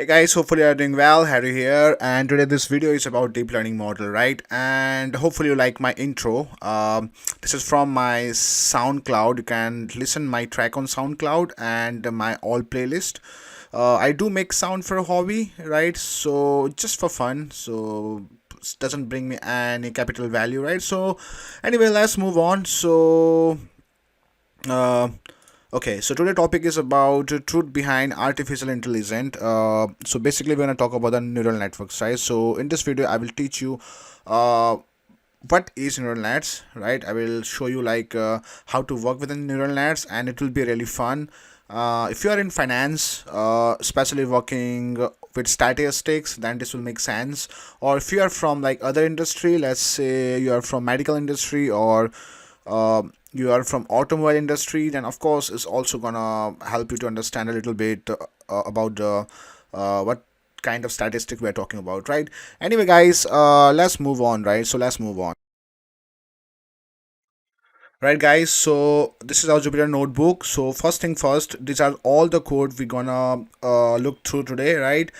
Hey guys, hopefully you're doing well. Harry here, and today this video is about deep learning model, right? And hopefully you like my intro. This is from my SoundCloud. You can listen my track on SoundCloud and my all playlist. I do make sound for a hobby, right? So just for fun. So it doesn't bring me any capital value, right? So anyway, let's move on. Uh, Okay, so today topic is about truth behind artificial intelligence. So basically, we're gonna talk about the neural networks, right? So in this video, I will teach you uh, what is neural nets, right? I will show you how to work with the neural nets, and it will be really fun. If you are in finance, especially working with statistics, then this will make sense. Or if you are from like other industry, let's say you are from medical industry or you are from automobile industry, then of course it's also gonna help you to understand a little bit about what kind of statistic we're talking about, right? Anyway guys, let's move on, right? So let's move on. Right guys, so this is our Jupyter notebook. So first thing first, these are all the code we're gonna look through today, right?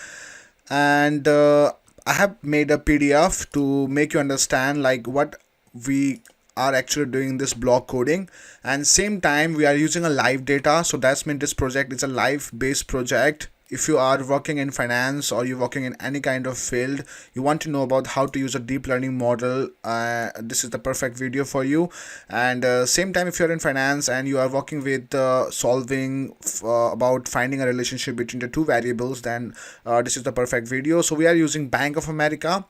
And I have made a PDF to make you understand like what we are actually doing this block coding, and same time we are using a live data. So that's mean this project is a live based project. If you are working in finance or you're working in any kind of field, you want to know about how to use a deep learning model, this is the perfect video for you. And same time, if you're in finance and you are working with solving about finding a relationship between the two variables, then this is the perfect video. So we are using Bank of America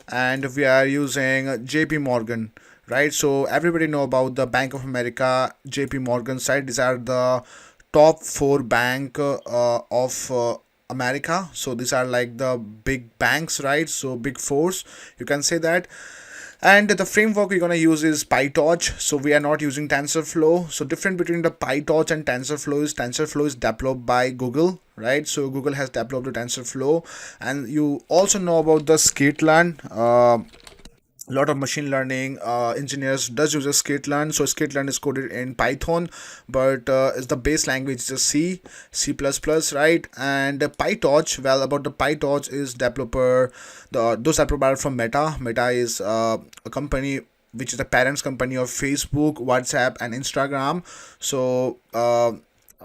and we are using JP Morgan, right? So everybody know about the Bank of America, JP Morgan side. These are the top four bank of America. So these are like the big banks, right? So big fours, you can say that. And the framework we're gonna use is PyTorch. So we are not using TensorFlow. So different between the PyTorch and TensorFlow is developed by Google, right? So Google has developed the TensorFlow, and you also know about the skitlearn. A lot of machine learning engineers does use a skitlearn. So skitlearn is coded in Python, but is the base language is C++, right? And PyTorch, well, about the PyTorch is developer, those are provided from Meta is a company which is the parents company of Facebook, WhatsApp and Instagram. So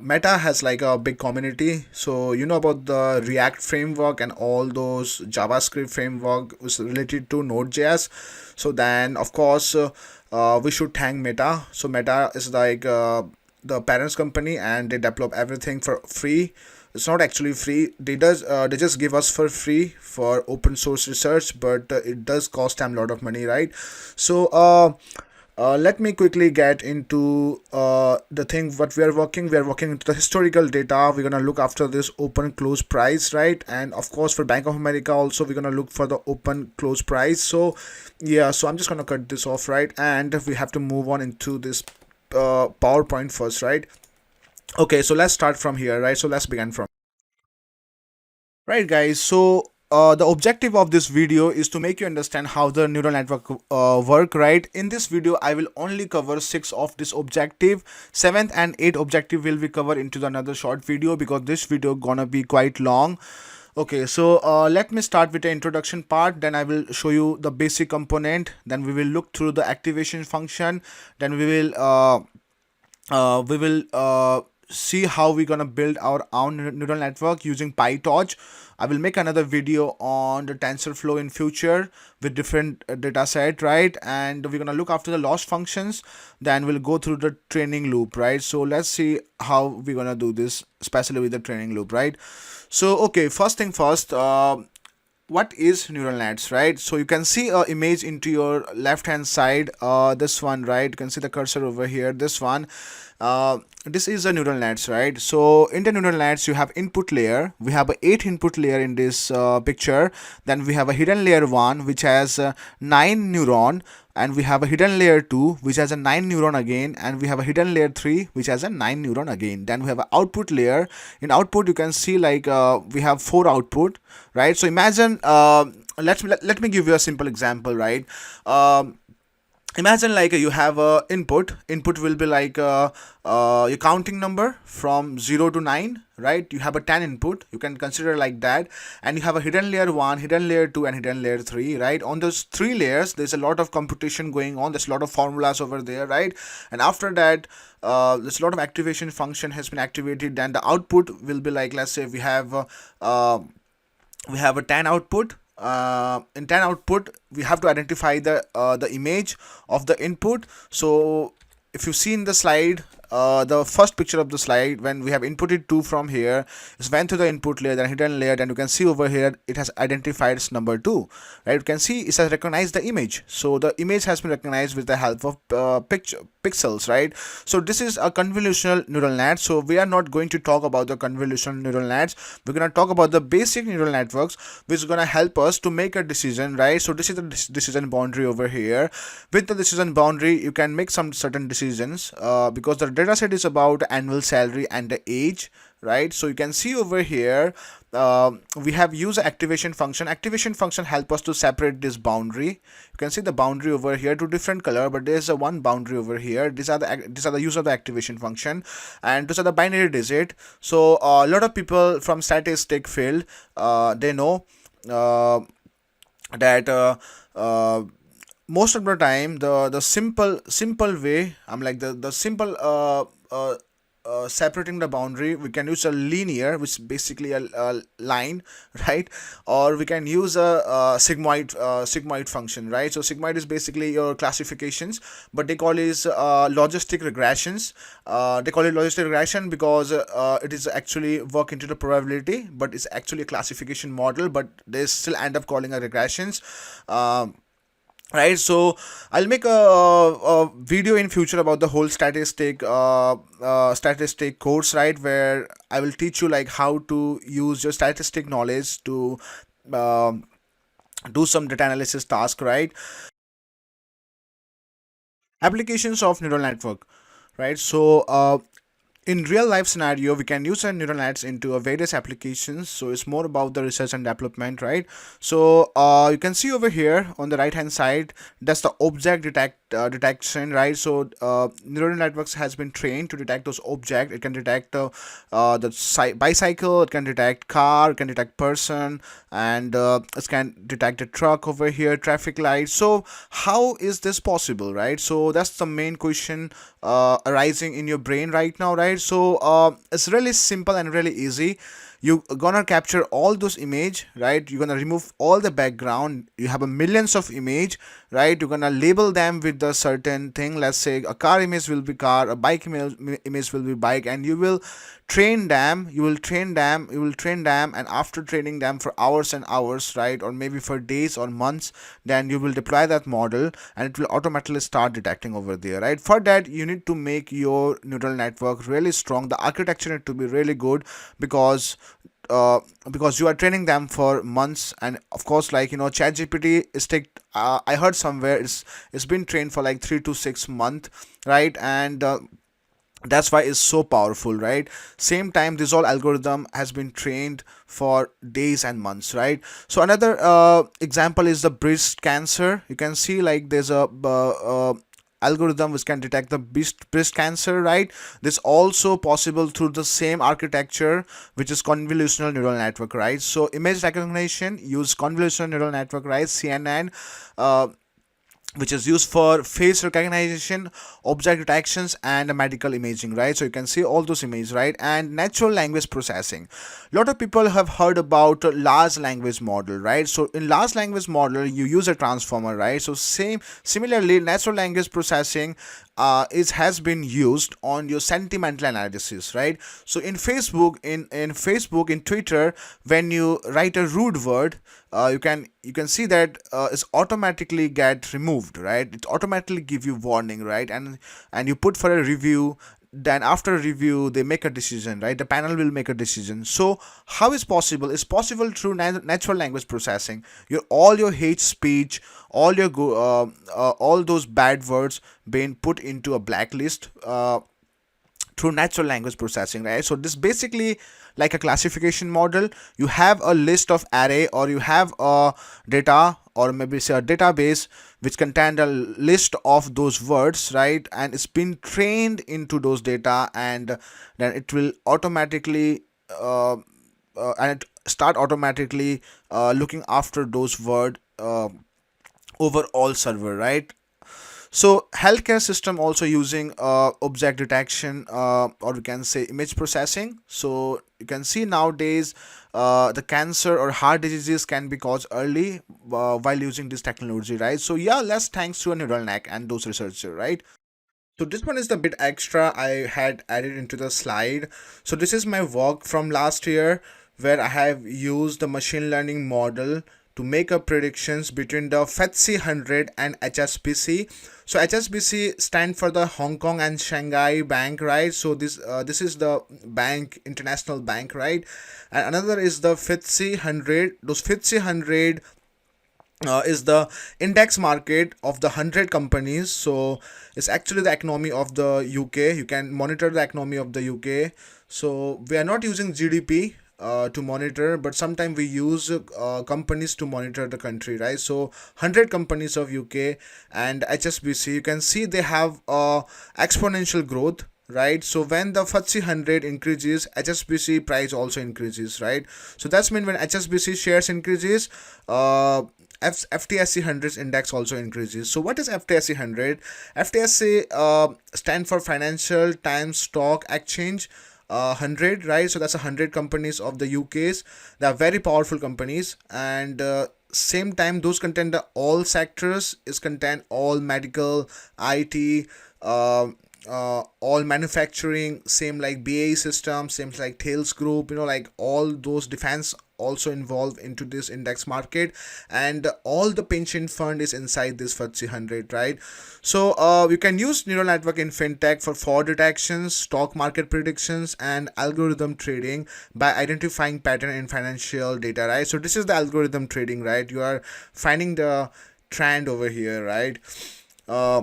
Meta has like a big community. So you know about the React framework and all those JavaScript framework was related to Node.js. So then of course we should thank Meta. So Meta is like the parents company, and they develop everything for free. It's not actually free. They just give us for free for open source research, but it does cost them a lot of money, right? So let me quickly get into the thing what we are working into the historical data. We're gonna look after this open close price, right? And of course for Bank of America also we're gonna look for the open close price. So yeah, so I'm just gonna cut this off, right? And we have to move on into this PowerPoint first, right? Okay, so let's start from here, right? So let's begin from right guys. So the objective of this video is to make you understand how the neural network work, right? In this video I will only cover 6 of this objective. 7th and 8th objective will be covered into the another short video, because this video gonna be quite long. Okay, so let me start with the introduction part, then I will show you the basic component, then we will look through the activation function, then we will see how we're gonna build our own neural network using PyTorch. I will make another video on the TensorFlow in future with different data set, right? And we're gonna look after the loss functions, then we'll go through the training loop, right? So let's see how we're gonna do this, especially with the training loop, right? So okay, first thing first, what is neural nets, right? So you can see a image into your left hand side, this one, right? You can see the cursor over here, this one. This is a neural nets, right? So in the neural nets you have input layer. We have a 8 input layer in this picture. Then we have a hidden layer 1 which has 9 neuron, and we have a hidden layer 2 which has a 9 neuron again, and we have a hidden layer 3 which has a 9 neuron again. Then we have an output layer. In output you can see like we have 4 output, right? So imagine let me give you a simple example, right? imagine like you have a input will be like your counting number from 0 to 9, right? You have a 10 input, you can consider like that, and you have a hidden layer 1, hidden layer 2, and hidden layer 3, right? On those three layers there's a lot of computation going on, there's a lot of formulas over there, right? And after that, there's a lot of activation function has been activated. Then the output will be like, let's say uh, we have a 10 output. In 10 output we have to identify the image of the input. So if you see in the slide, the first picture of the slide, when we have inputted 2 from here, it's went to the input layer, then hidden layer, and you can see over here it has identified its number 2, right? You can see it has recognized the image, so the image has been recognized with the help of pixels, right? So this is a convolutional neural net. So we are not going to talk about the convolutional neural nets, we're going to talk about the basic neural networks, which is going to help us to make a decision, right? So this is the decision boundary over here. With the decision boundary you can make some certain decisions, because the data set is about annual salary and the age, right? So you can see over here, we have used activation function. Activation function help us to separate this boundary. You can see the boundary over here to different color, but there's a one boundary over here. These are the use of the activation function, and these are the binary digit. So a lot of people from statistic field, they know uh, that most of the time the simple way, I'm like the simple separating the boundary, we can use a linear, which is basically a line, right? Or we can use a sigmoid function, right? So sigmoid is basically your classifications, but they call it logistic regressions. They call it logistic regression because it is actually work into the probability, but it's actually a classification model, but they still end up calling a regressions. Right, so I'll make a video in future about the whole statistic course, right, where I will teach you like how to use your statistic knowledge to um do some data analysis task, right? Applications of neural network, right? So in real life scenario we can use our neural nets into various applications, so it's more about the research and development, right? So you can see over here on the right hand side, that's the object detection, right? So neural networks has been trained to detect those objects. It can detect bicycle, it can detect car, it can detect person, and it can detect a truck over here, traffic light. So how is this possible, right? So that's the main question arising in your brain right now, right? So it's really simple and really easy. You gonna capture all those image, right? You're gonna remove all the background. You have a millions of image, right? You're gonna label them with the certain thing. Let's say a car image will be car, a bike image will be bike, and you will train them. You will train them, and after training them for hours and hours, right, or maybe for days or months, then you will deploy that model, and it will automatically start detecting over there, right? For that you need to make your neural network really strong. The architecture need to be really good, because uh, because you are training them for months. And of course, like, ChatGPT is take I heard somewhere it's been trained for like 3 to 6 months, right? And that's why it's so powerful, right? Same time, this all algorithm has been trained for days and months, right? So another example is the breast cancer. You can see like there's a algorithm which can detect the breast cancer, right? This also possible through the same architecture, which is convolutional neural network, right? So image recognition use convolutional neural network, right? CNN, uh, which is used for face recognition, object detections, and medical imaging, right? So you can see all those images, right? And natural language processing. A lot of people have heard about large language model, right? So in large language model you use a transformer, right? So similarly, natural language processing is has been used on your sentimental analysis, right? So in Facebook, in Twitter, when you write a rude word, you can see that it's automatically get removed, right? It automatically give you warning, right? And you put for a review, then after a review they make a decision, right? The panel will make a decision. So how is possible? It's possible through natural language processing. All your hate speech, all those bad words being put into a blacklist, through natural language processing, right? So this basically like a classification model. You have a list of array, or you have a data, or maybe say a database which contain a list of those words, right? And it's been trained into those data, and then it will automatically and it start automatically looking after those word over all server, right? So healthcare system also using object detection, or we can say image processing. So you can see nowadays the cancer or heart diseases can be caused early while using this technology, right? So yeah, let's thanks to a neural net and those researchers, right? So this one is the bit extra I had added into the slide. So this is my work from last year, where I have used the machine learning model to make up predictions between the FTSE 100 and HSBC. So HSBC stand for the Hong Kong and Shanghai Bank, right? So this is the bank, international bank, right? And another is the FTSE 100. Those FTSE 100 is the index market of the 100 companies. So it's actually the economy of the UK. You can monitor the economy of the UK. So we are not using GDP to monitor, but sometimes we use companies to monitor the country, right? So 100 companies of UK and HSBC, you can see they have exponential growth, right? So when the FTSE 100 increases, HSBC price also increases, right? So that's mean when HSBC shares increases, FTSE 100's index also increases. So what is FTSE 100? FTSE stand for Financial Times Stock Exchange 100, right? So that's 100 companies of the UK's. They are very powerful companies, and same time those contain the all sectors, is contain all medical, IT, all manufacturing, same like BAE Systems, same like Thales Group, like all those defense also involved into this index market, and all the pension fund is inside this FTSE 100, right? So you can use neural network in fintech for fraud detections, stock market predictions, and algorithm trading by identifying pattern in financial data, right? So this is the algorithm trading, right? You are finding the trend over here, right? uh,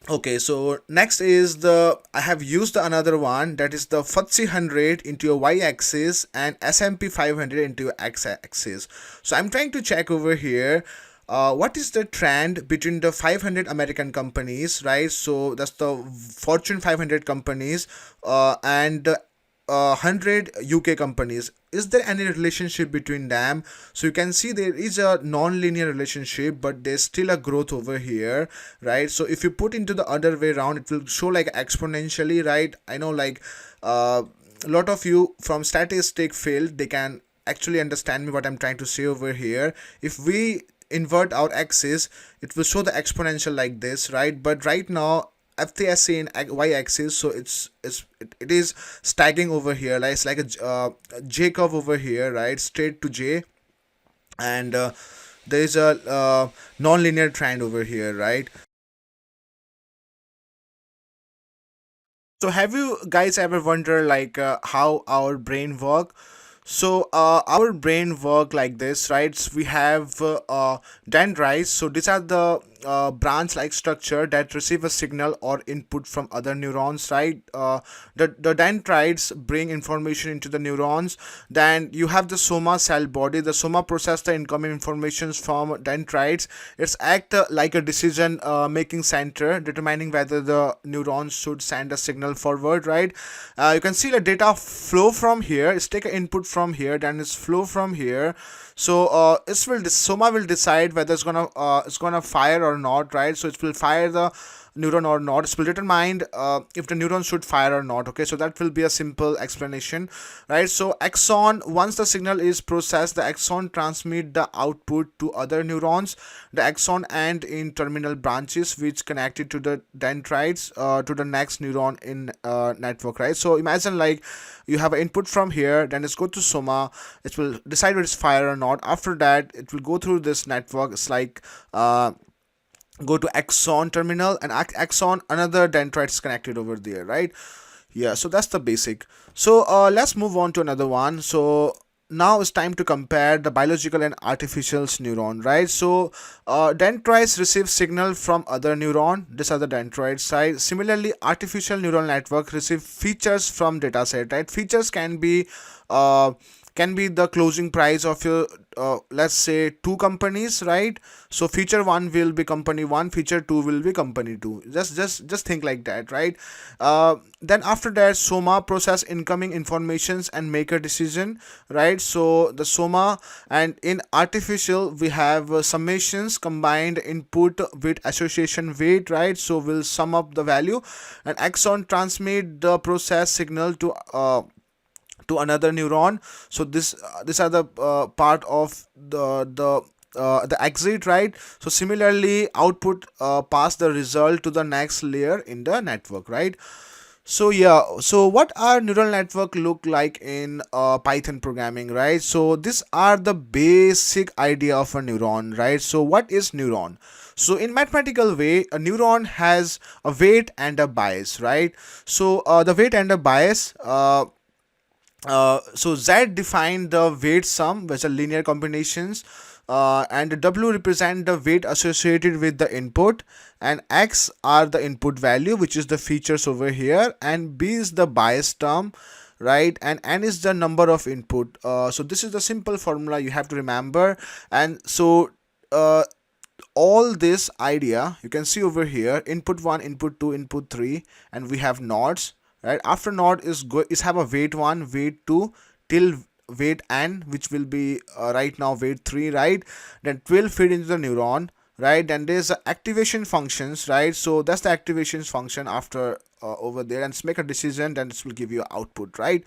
Okay, so next is I have used another one, that is the FTSE 100 into your y-axis and S&P 500 into your x-axis. So I'm trying to check over here what is the trend between the 500 American companies, right? So that's the Fortune 500 companies and 100 UK companies. Is there any relationship between them? So you can see there is a non-linear relationship, but there's still a growth over here, right? So if you put into the other way around, it will show like exponentially, right? I know like a lot of you from statistic field, they can actually understand me what I'm trying to say over here. If we invert our axis, it will show the exponential like this, right? But right now FTSE in y-axis, so it is staggering over here, like it's like a J curve over here, right? Straight to J, and there is a non-linear trend over here, right? So have you guys ever wondered like how our brain work? So our brain work like this, right? So we have dendrites. So these are the branch-like structure that receive a signal or input from other neurons, right? The dendrites bring information into the neurons. Then you have the soma cell body. The soma process the incoming informations from dendrites. It's act like a decision making center, determining whether the neurons should send a signal forward, right? You can see the data flow from here. It's take an input from here, then it's flow from here. So soma will decide whether it's gonna fire or not, right? So it will fire the neuron or not. It will determine if the neuron should fire or not. Okay, so that will be a simple explanation, right? So axon, once the signal is processed, the axon transmit the output to other neurons. The axon end in terminal branches which connected to the dendrites to the next neuron in network, right? So imagine like you have an input from here, then it's go to soma, it will decide whether it's fire or not. After that it will go through this network. It's like go to axon terminal, and axon another dendrite is connected over there, right? Yeah, so that's the basic. So let's move on to another one. So now it's time to compare the biological and artificial neuron, right? So dendrites receive signal from other neuron. These are the dendrite side. Similarly, artificial neural network receive features from dataset, right? Features uh, can be the closing price of your let's say two companies, right? So feature one will be company one, feature two will be company two. Just think like that, right? Then after that, soma process incoming informations and make a decision, right? So the soma, and in artificial we have summations, combined input with association weight, right? So we'll sum up the value, and axon transmit the process signal to another neuron. So this these are the part of the exit, right? So similarly, output pass the result to the next layer in the network, right? So yeah, so what our neural network look like in Python programming, right? So these are the basic idea of a neuron, right? So what is neuron? So in mathematical way, a neuron has a weight and a bias, right? So the weight and the bias, so Z define the weight sum, which are linear combinations, and the W represent the weight associated with the input, and X are the input value, which is the features over here, and B is the bias term, right? And N is the number of input. So this is the simple formula you have to remember. And so all this idea you can see over here: input 1, input 2, input 3, and we have nodes, right? After node is have a weight 1, weight 2, till weight n, which will be right now weight 3, right? Then it will feed into the neuron, right? Then there's the activation functions, right? So that's the activation function after over there, and make a decision, then this will give you output, right?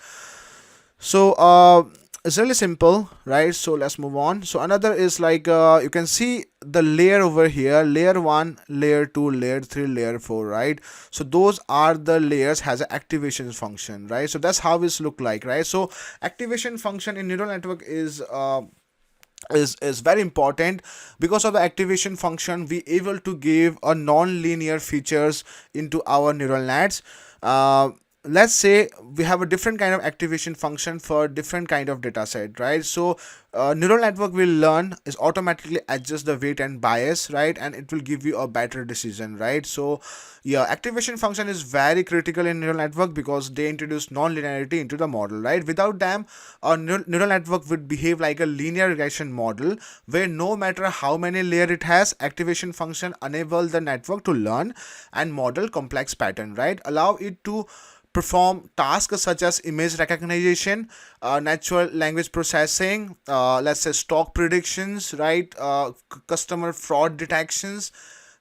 So it's really simple, right? So let's move on. So another is like you can see the layer over here: layer 1, layer 2, layer 3, layer 4, right? So those are the layers has an activation function, right? So that's how it's look like, right? So activation function in neural network is very important. Because of the activation function, we able to give a non-linear features into our neural nets. uh, let's say we have a different kind of activation function for different kind of data set, right? So neural network will learn is automatically adjust the weight and bias, right? And it will give you a better decision, right? So yeah, activation function is very critical in neural network because they introduce non-linearity into the model, right? Without them, a neural network would behave like a linear regression model, where no matter how many layer it has, activation function enable the network to learn and model complex pattern, right? Allow it to perform tasks such as image recognition, natural language processing, let's say stock predictions, right? Customer fraud detections,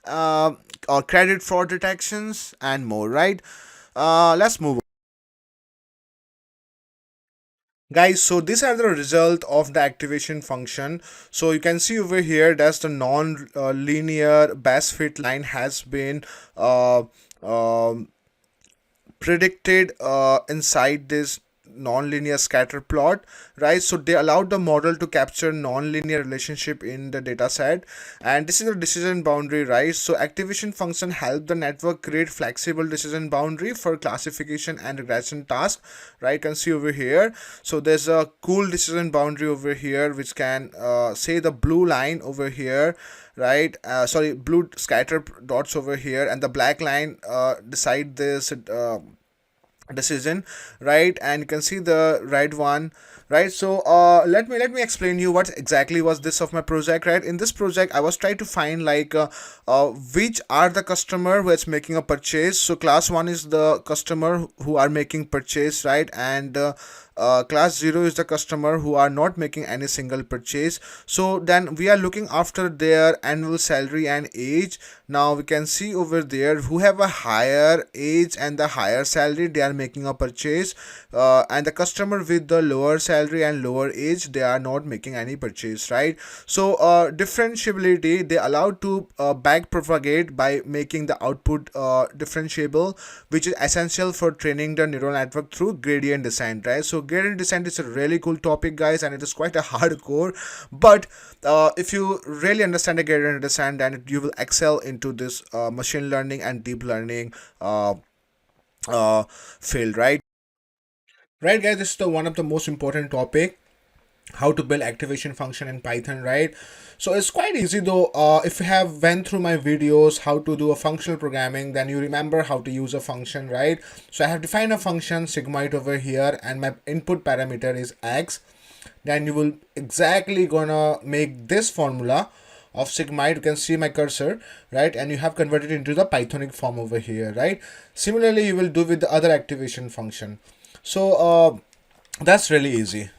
or credit fraud detections, and more, right? Let's move on. Guys, so these are the result of the activation function. So you can see over here that's the non-linear best fit line has been uh, um predicted inside this nonlinear scatter plot, right? So they allowed the model to capture nonlinear relationship in the data set, and this is a decision boundary, right? So activation function help the network create flexible decision boundary for classification and regression task, right? You can see over here. So there's a cool decision boundary over here, which can say the blue line over here, right? Sorry, blue scatter dots over here, and the black line decide this decision, right? And you can see the right one, right? So let me explain you what exactly was this of my project, right? In this project I was trying to find like which are the customer who is making a purchase. So class 1 is the customer who are making purchase, right? And class 0 is the customer who are not making any single purchase. So then we are looking after their annual salary and age. Now we can see over there who have a higher age and the higher salary, they are making a purchase, and the customer with the lower salary and lower age, they are not making any purchase, right? So differentiability, they allowed to back propagate by making the output differentiable, which is essential for training the neural network through gradient descent, right? So gradient descent is a really cool topic, guys, and it is quite a hardcore, but if you really understand the gradient descent, then you will excel into this machine learning and deep learning field, right? Right, guys, this is the one of the most important topic. how to build activation function in Python, right? So it's quite easy though. If you have went through my videos how to do a functional programming, then you remember how to use a function, right? So I have defined a function sigmoid over here, and my input parameter is x. Then you will exactly gonna make this formula of sigmoid. You can see my cursor, right? And you have converted into the Pythonic form over here, right? Similarly, you will do with the other activation function. So that's really easy.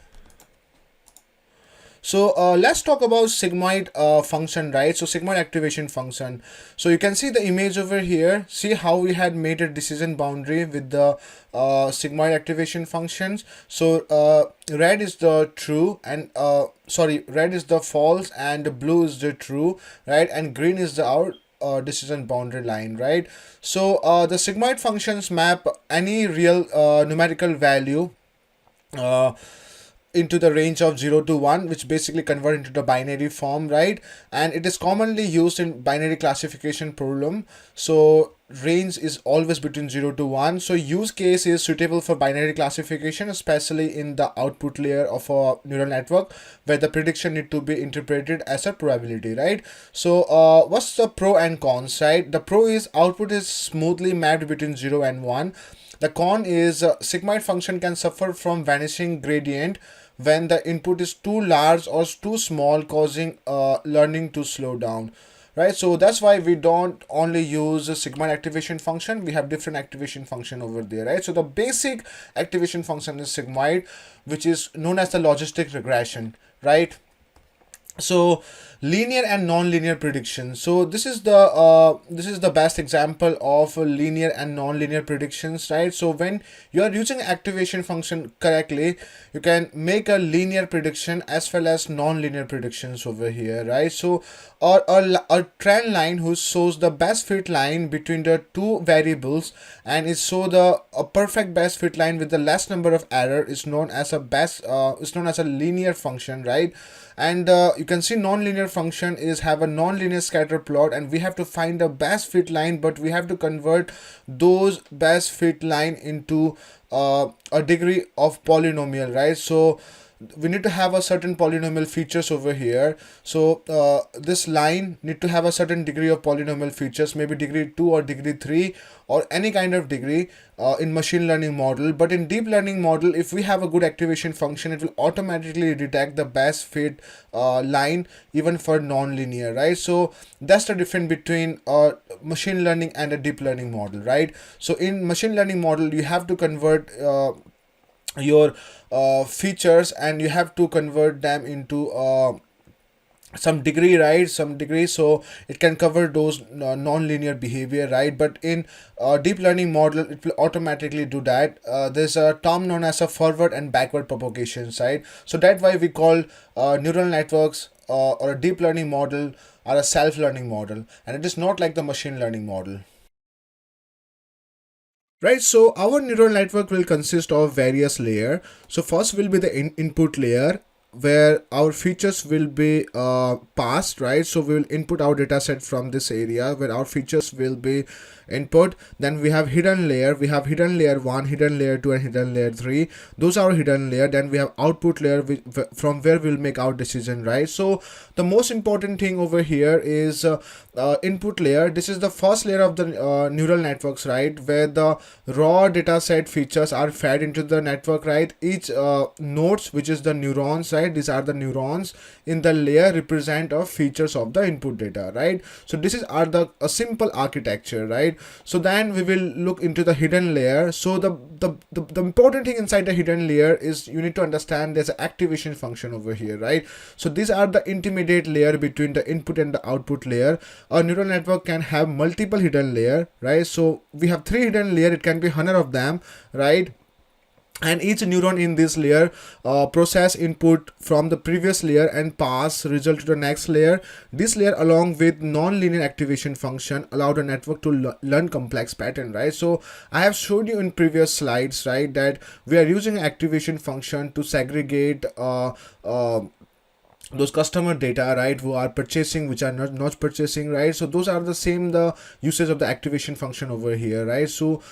So let's talk about sigmoid function, right? So sigmoid activation function. So you can see the image over here. See how we had made a decision boundary with the sigmoid activation functions. So red is the true, and sorry, red is the false, and blue is the true, right? And green is the out decision boundary line, right? So the sigmoid functions map any real numerical value uh, into the range of 0 to 1, which basically convert into the binary form, right? And it is commonly used in binary classification problem. So range is always between 0 to 1. So use case is suitable for binary classification, especially in the output layer of a neural network, where the prediction need to be interpreted as a probability, right? So what's the pro and cons, right? The pro is output is smoothly mapped between 0 and 1. The con is sigmoid function can suffer from vanishing gradient when the input is too large or too small, causing learning to slow down, right? So that's why we don't only use a sigmoid activation function. We have different activation function over there, right? So the basic activation function is sigmoid, which is known as the logistic regression, right? So linear and non-linear prediction. So this is the best example of linear and non-linear predictions, right? So when you are using activation function correctly, you can make a linear prediction as well as non-linear predictions over here, right? So or a trend line who shows the best fit line between the two variables, and is so the a perfect best fit line with the less number of error is known as a best is known as a linear function, right? And you can see non-linear function is have a non-linear scatter plot, and we have to find the best fit line, but we have to convert those best fit line into a degree of polynomial, right? So we need to have a certain polynomial features over here. So this line need to have a certain degree of polynomial features, maybe degree 2 or degree 3 or any kind of degree in machine learning model. But in deep learning model, if we have a good activation function, it will automatically detect the best fit line even for non-linear, right? So that's the difference between machine learning and a deep learning model, right? So in machine learning model, you have to convert your features, and you have to convert them into some degree, right? Some degree, so it can cover those non-linear behavior, right? But in deep learning model, it will automatically do that. There's a term known as a forward and backward propagation, right? So that's why we call neural networks or a deep learning model are a self-learning model, and it is not like the machine learning model. Right, so our neural network will consist of various layers. So first will be the input layer, where our features will be passed, right? So we will input our data set from this area where our features will be input. Then we have hidden layer. We have hidden layer 1, hidden layer 2, and hidden layer 3. Those are hidden layer. Then we have output layer from where we'll make our decision, right? So the most important thing over here is input layer. This is the first layer of the neural networks, right, where the raw data set features are fed into the network, right? Each nodes, which is the neurons, right, these are the neurons in the layer, represent of features of the input data, right? So this is are the a simple architecture, right? So then we will look into the hidden layer. So the important thing inside the hidden layer is you need to understand there's an activation function over here, right? So these are the intermediate layer between the input and the output layer. A neural network can have multiple hidden layer, right? So we have 3 hidden layer, it can be 100 of them, right? And each neuron in this layer process input from the previous layer and pass result to the next layer. This layer along with non-linear activation function allow the network to learn complex pattern, right? So I have showed you in previous slides, right, that we are using activation function to segregate those customer data, right, who are purchasing, which are not purchasing, right? So those are the same the usage of the activation function over here, right? So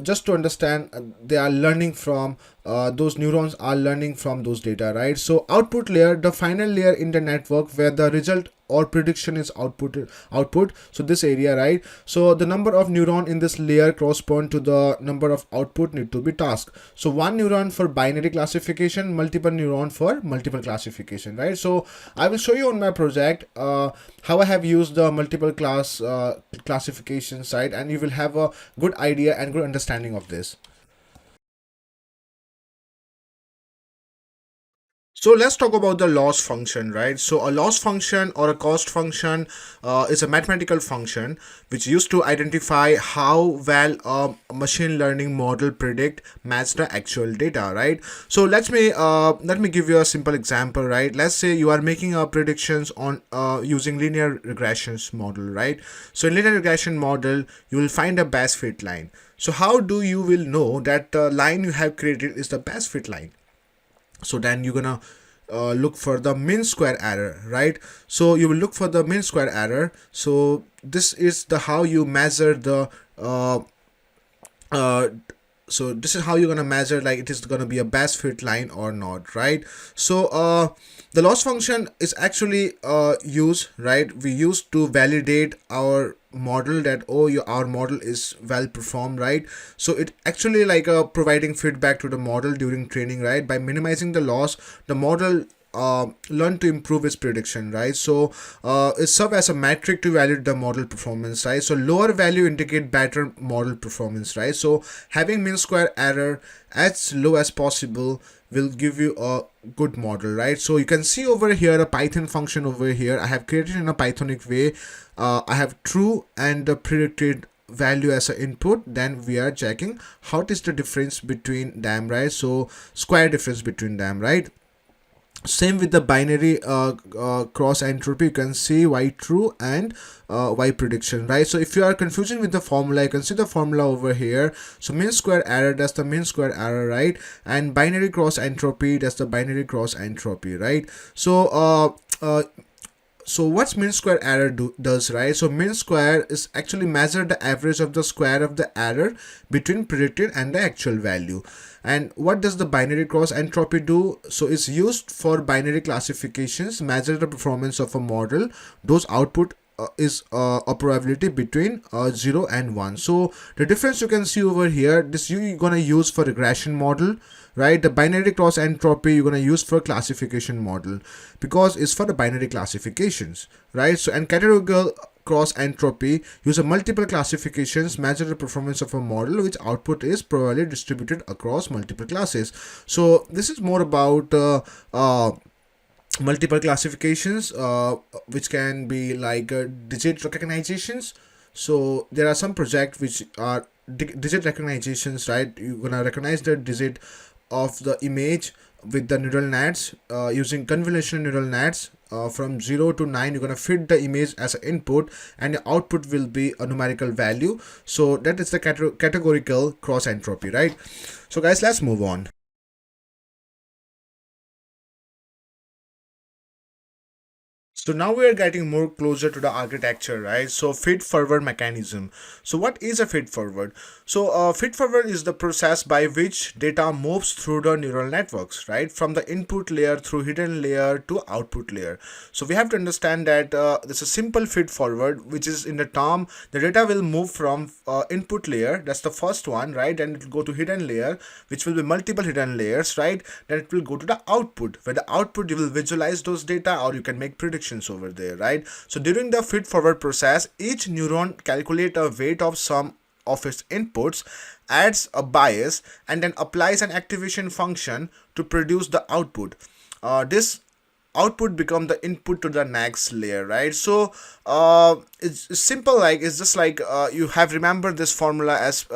just to understand, they are learning from those neurons are learning from those data, right? So output layer, the final layer in the network where the result or prediction is output. So this area, right? So the number of neuron in this layer correspond to the number of output need to be tasked. So one neuron for binary classification, multiple neuron for multiple classification, right? So I will show you on my project how I have used the multiple classification side, and you will have a good idea and good understanding of this. So let's talk about the loss function, right? So a loss function or a cost function is a mathematical function which used to identify how well a machine learning model predict match the actual data, right? So let me give you a simple example, right? Let's say you are making a predictions on using linear regressions model, right? So in linear regression model, you will find a best fit line. So how do you will know that the line you have created is the best fit line? So then you're gonna look for the mean square error, right? So you will look for the mean square error. So this is the how you measure the uh, so this is how you're gonna measure like it is gonna be a best fit line or not, right? So the loss function is actually used, right? We use to validate our model that our model is well performed, right? So it actually like providing feedback to the model during training, right? By minimizing the loss, the model learn to improve its prediction, right? So it serve as a metric to validate the model performance, right? So lower value indicate better model performance, right? So having mean square error as low as possible will give you a good model, right? So you can see over here a Python function over here I have created in a Pythonic way. I have true and the predicted value as an input, then we are checking how is the difference between them, right? So square difference between them, right? Same with the binary cross entropy, you can see y true and y prediction, right? So if you are confusing with the formula, you can see the formula over here. So mean square error, that's the mean square error, right? And binary cross entropy, that's the binary cross entropy, right? So so what's mean square error does, right? So mean square is actually measure the average of the square of the error between predicted and the actual value. And what does the binary cross entropy do? So it's used for binary classifications, measure the performance of a model. Those output is a probability between 0 and 1. So the difference you can see over here, this you're gonna use for regression model, right? The binary cross entropy you're gonna use for classification model because it's for the binary classifications, right? So and categorical cross entropy use a multiple classifications, measure the performance of a model which output is probably distributed across multiple classes. So this is more about multiple classifications which can be like digit recognitions. So there are some projects which are digit recognitions, right? You're gonna recognize the digit of the image with the neural nets using convolutional neural nets. From 0 to 9 you're gonna feed the image as an input and the output will be a numerical value. So that is the categorical cross entropy, right? So guys, let's move on. So now we are getting more closer to the architecture, right? So feed forward mechanism. So what is a feed forward? So feed forward is the process by which data moves through the neural networks, right? From the input layer through hidden layer to output layer. So we have to understand that there's a simple feed forward, which is in the term, the data will move from input layer, that's the first one, right? And it will go to hidden layer, which will be multiple hidden layers, right? Then it will go to the output, where the output you will visualize those data or you can make predictions over there, right? So during the feed forward process, each neuron calculate a weight of some of its inputs, adds a bias, and then applies an activation function to produce the output. This output become the input to the next layer, right? So it's simple, like it's just like you have remembered this formula as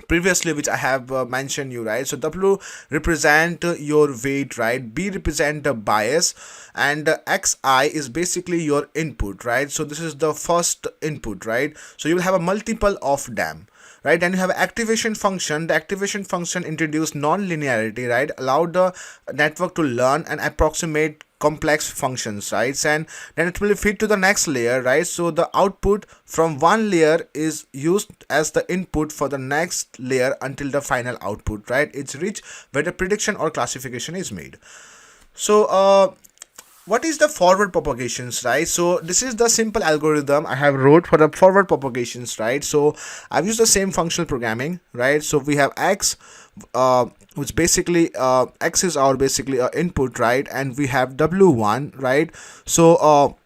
previously which I have mentioned you, right? So W represent your weight, right? B represent the bias, and XI is basically your input, right? So this is the first input, right? So you will have a multiple of them, right? And you have activation function. The activation function introduce non-linearity, right? Allow the network to learn and approximate complex functions, right? And then it will feed to the next layer, right? So the output from one layer is used as the input for the next layer until the final output, right? It's reached where the prediction or classification is made. So what is the forward propagations, right? So this is the simple algorithm I have wrote for the forward propagations, right? So I've used the same functional programming, right? So we have x, which basically x is our basically input, right? And we have w1, right? So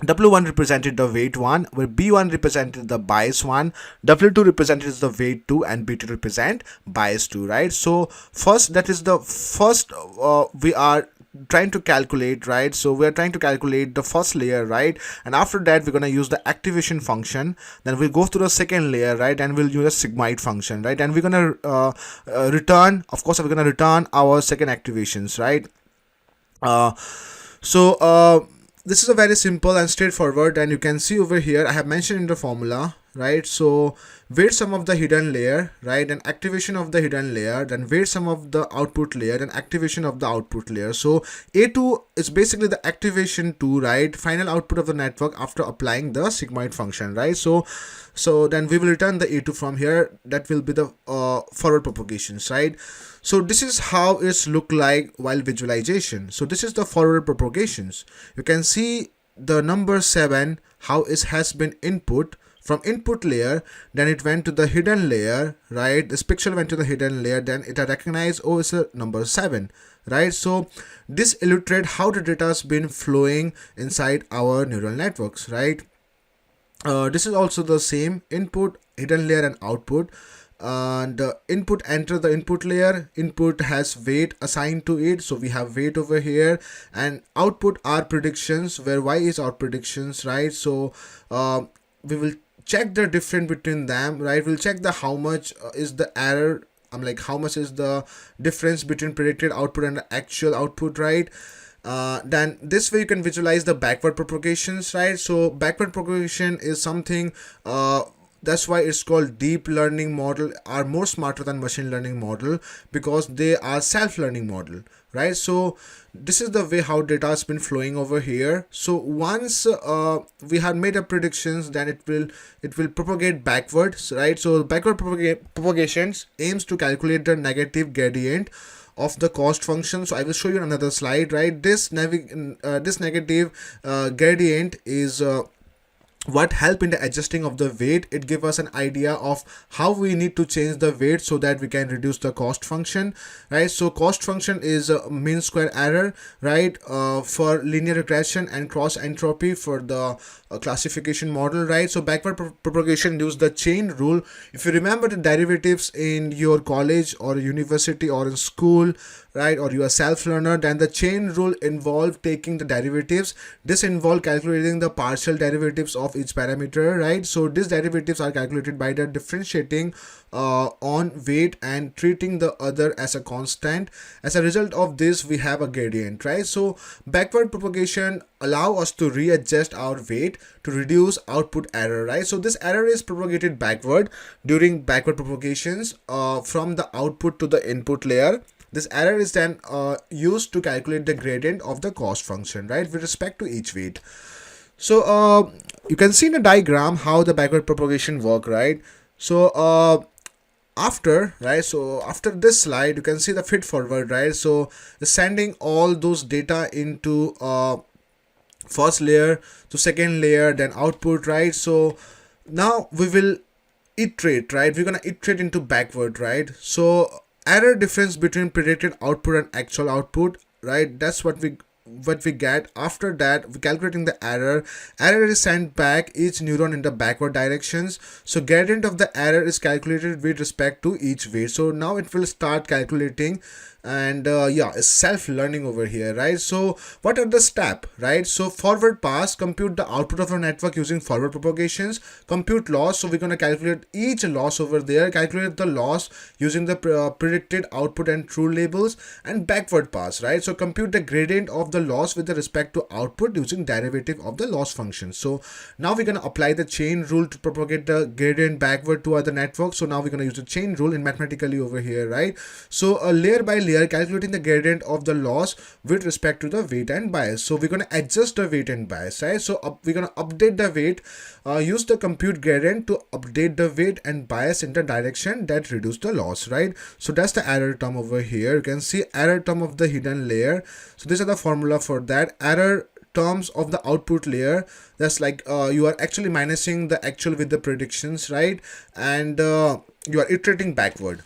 W1 represented the weight 1, where B1 represented the bias 1, W2 represented the weight 2, and B2 represent bias 2, right? So first, that is the first we are trying to calculate, right? So we are trying to calculate the first layer, right? And after that we're going to use the activation function. Then we'll go through the second layer, right? And we'll use a sigmoid function, right? And we're going to return, of course we're going to return our second activations, right? uh, so this is a very simple and straightforward, and you can see over here I have mentioned in the formula, right? So weight sum of the hidden layer, right? And activation of the hidden layer, then weight sum of the output layer, and activation of the output layer. So A2 is basically the activation 2, right? Final output of the network after applying the sigmoid function, right? So then we will return the A2 from here. That will be the forward propagations, right? So this is how it's look like while visualization. So this is the forward propagations. You can see the number 7, how it has been input from input layer, then it went to the hidden layer, right? This pixel went to the hidden layer, then it recognized, oh, it's a number 7, right? So this illustrates how the data has been flowing inside our neural networks, right? This is also the same input, hidden layer, and output. And input enter the input layer, input has weight assigned to it, so we have weight over here, and output are predictions, where y is our predictions, right? So we will check the difference between them, right? We'll check the how much is the error, like how much is the difference between predicted output and the actual output, right? Then this way you can visualize the backward propagations, right? So backward propagation is something that's why it's called deep learning model are more smarter than machine learning model, because they are self-learning model, right? So this is the way how data has been flowing over here. So once we have made up predictions, then it will propagate backwards, right? So backward propagations aims to calculate the negative gradient of the cost function. So I will show you another slide, right? This negative gradient is what help in the adjusting of the weight. It gives us an idea of how we need to change the weight so that we can reduce the cost function, right? So cost function is mean square error, right? For linear regression, and cross entropy for the classification model, right? So backward propagation use the chain rule. If you remember the derivatives in your college or university or in school, right, or you are self-learner, then the chain rule involve taking the derivatives. This involve calculating the partial derivatives of each parameter, right? So these derivatives are calculated by the differentiating on weight and treating the other as a constant. As a result of this, we have a gradient, right? So backward propagation allow us to readjust our weight to reduce output error, right? So this error is propagated backward during backward propagations from the output to the input layer. This error is then used to calculate the gradient of the cost function, right, with respect to each weight. So you can see in the diagram how the backward propagation work, right? So after this slide, you can see the feed forward, right? So sending all those data into first layer to second layer, then output, right? So now we will iterate, right? We're gonna iterate into backward, right? So error difference between predicted output and actual output, right? That's what we get. After that, we're calculating the error. Error is sent back each neuron in the backward directions. So gradient of the error is calculated with respect to each weight. So now it will start calculating, and yeah, it's self-learning over here, right? So what are the step, right? So forward pass, compute the output of a network using forward propagations. Compute loss, so we're going to calculate each loss over there, calculate the loss using the predicted output and true labels. And backward pass, right? So compute the gradient of the loss with respect to output using derivative of the loss function. So now we're going to apply the chain rule to propagate the gradient backward to other networks. So now we're going to use the chain rule in mathematically over here, right? So layer by layer calculating the gradient of the loss with respect to the weight and bias. So we're going to adjust the weight and bias, right? So we're going to update the weight, use the compute gradient to update the weight and bias in the direction that reduce the loss, right? So that's the error term over here. You can see error term of the hidden layer. So these are the formula for that. Error terms of the output layer, that's like you are actually minusing the actual with the predictions, right? And you are iterating backward.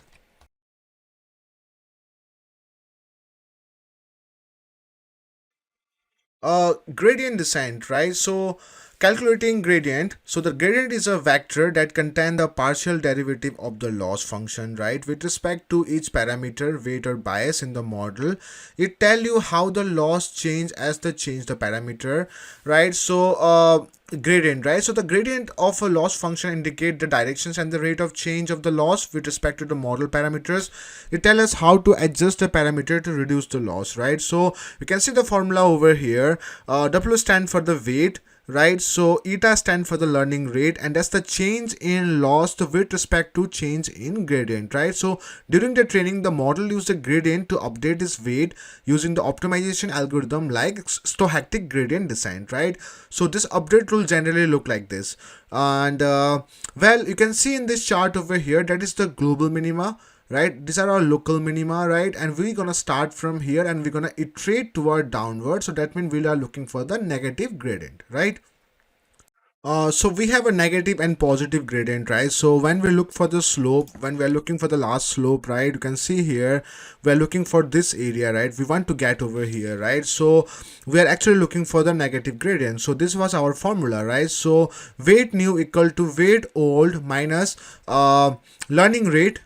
Gradient descent, right? So calculating gradient, so the gradient is a vector that contain the partial derivative of the loss function, right, with respect to each parameter, weight or bias in the model. It tell you how the loss change as the change the parameter, right? So gradient, right? So the gradient of a loss function indicate the directions and the rate of change of the loss with respect to the model parameters. It tells us how to adjust the parameter to reduce the loss, right? So you can see the formula over here. W stand for the weight, right? So eta stand for the learning rate, and that's the change in loss with respect to change in gradient, right? So during the training, the model used the gradient to update its weight using the optimization algorithm like stochastic gradient descent, right? So this update will generally look like this. And well, you can see in this chart over here, that is the global minima, right? These are our local minima, right? And we're gonna start from here and we're gonna iterate toward downward. So that means we are looking for the negative gradient, right? So we have a negative and positive gradient, right? So when we look for the slope, when we're looking for the last slope, right, you can see here we're looking for this area, right? We want to get over here, right? So we are actually looking for the negative gradient. So this was our formula, right? So weight new equal to weight old minus learning rate,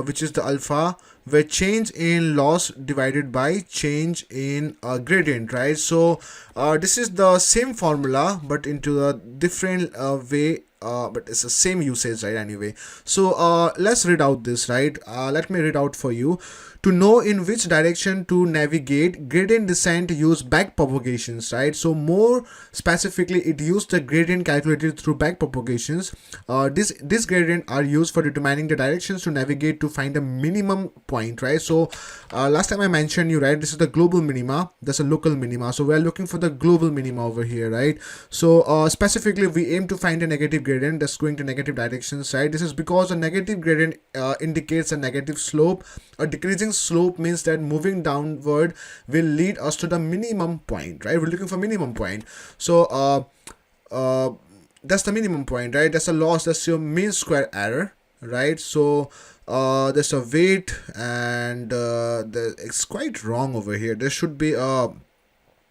which is the alpha, where change in loss divided by change in gradient, right? So this is the same formula but into a different way, but it's the same usage, right? Anyway, so let's read out this, right? Let me read out for you. To know in which direction to navigate, gradient descent use back propagations, right? So more specifically, it used the gradient calculated through back propagations. This gradient are used for determining the directions to navigate to find a minimum point, right? So last time I mentioned you, right, this is the global minima, that's a local minima. So we are looking for the global minima over here, right? So specifically, we aim to find a negative gradient that's going to negative directions, right? This is because a negative gradient indicates a negative slope. A decreasing slope means that moving downward will lead us to the minimum point, right? We're looking for minimum point. So that's the minimum point, right? That's a loss, that's your mean square error, right? So there's a weight, and it's quite wrong over here. There should be a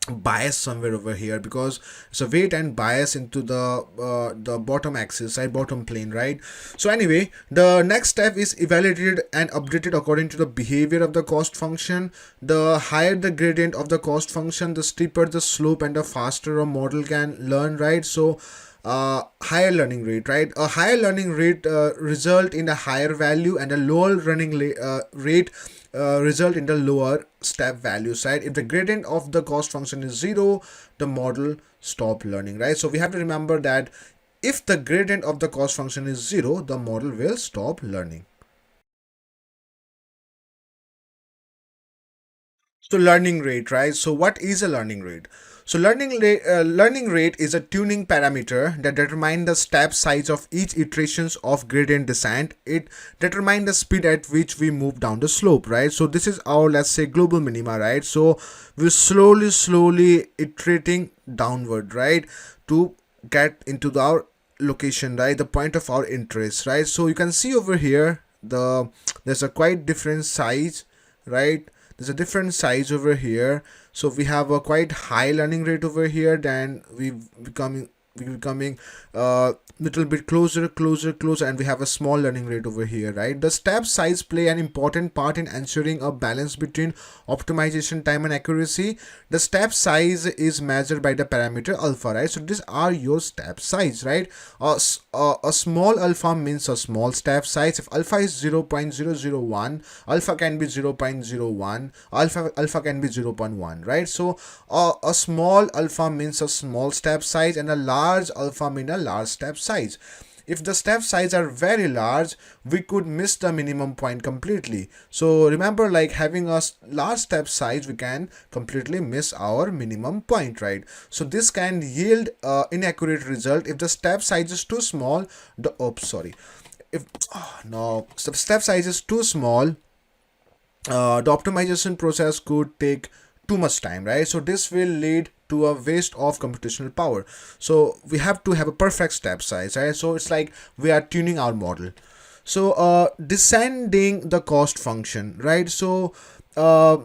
bias somewhere over here, because it's a weight and bias into the bottom axis, right, bottom plane, right? So anyway, the next step is evaluated and updated according to the behavior of the cost function. The higher the gradient of the cost function, the steeper the slope and the faster a model can learn, right? So higher learning rate, right? A higher learning rate result in a higher value, and a lower rate result in the lower step values, right? If the gradient of the cost function is 0, the model stop learning, right? So we have to remember that if the gradient of the cost function is 0, the model will stop learning. So learning rate, right? So what is a learning rate? So learning rate is a tuning parameter that determines the step size of each iterations of gradient descent. It determines the speed at which we move down the slope, right? So this is our, let's say, global minima, right? So we're slowly iterating downward, right, to get into our location, right, the point of our interest, right? So you can see over here there's a quite different size, right? There's a different size over here. So we have a quite high learning rate over here, then we becoming little bit closer, and we have a small learning rate over here, right? The step size play an important part in ensuring a balance between optimization time and accuracy. The step size is measured by the parameter alpha, right? So these are your step size, right? A small alpha means a small step size. If alpha is 0.001, alpha can be 0.01, alpha can be 0.1, right? So a small alpha means a small step size, and a large alpha means a large step size. if the step size are very large, we could miss the minimum point completely. So remember, like having a large step size, we can completely miss our minimum point, right? So this can yield inaccurate result if the step size is too small. The oops, sorry. If no, the step size is too small, the optimization process could take too much time, right? So this will lead to a waste of computational power. So we have to have a perfect step size, right? So it's like we are tuning our model. So descending the cost function, right? Uh,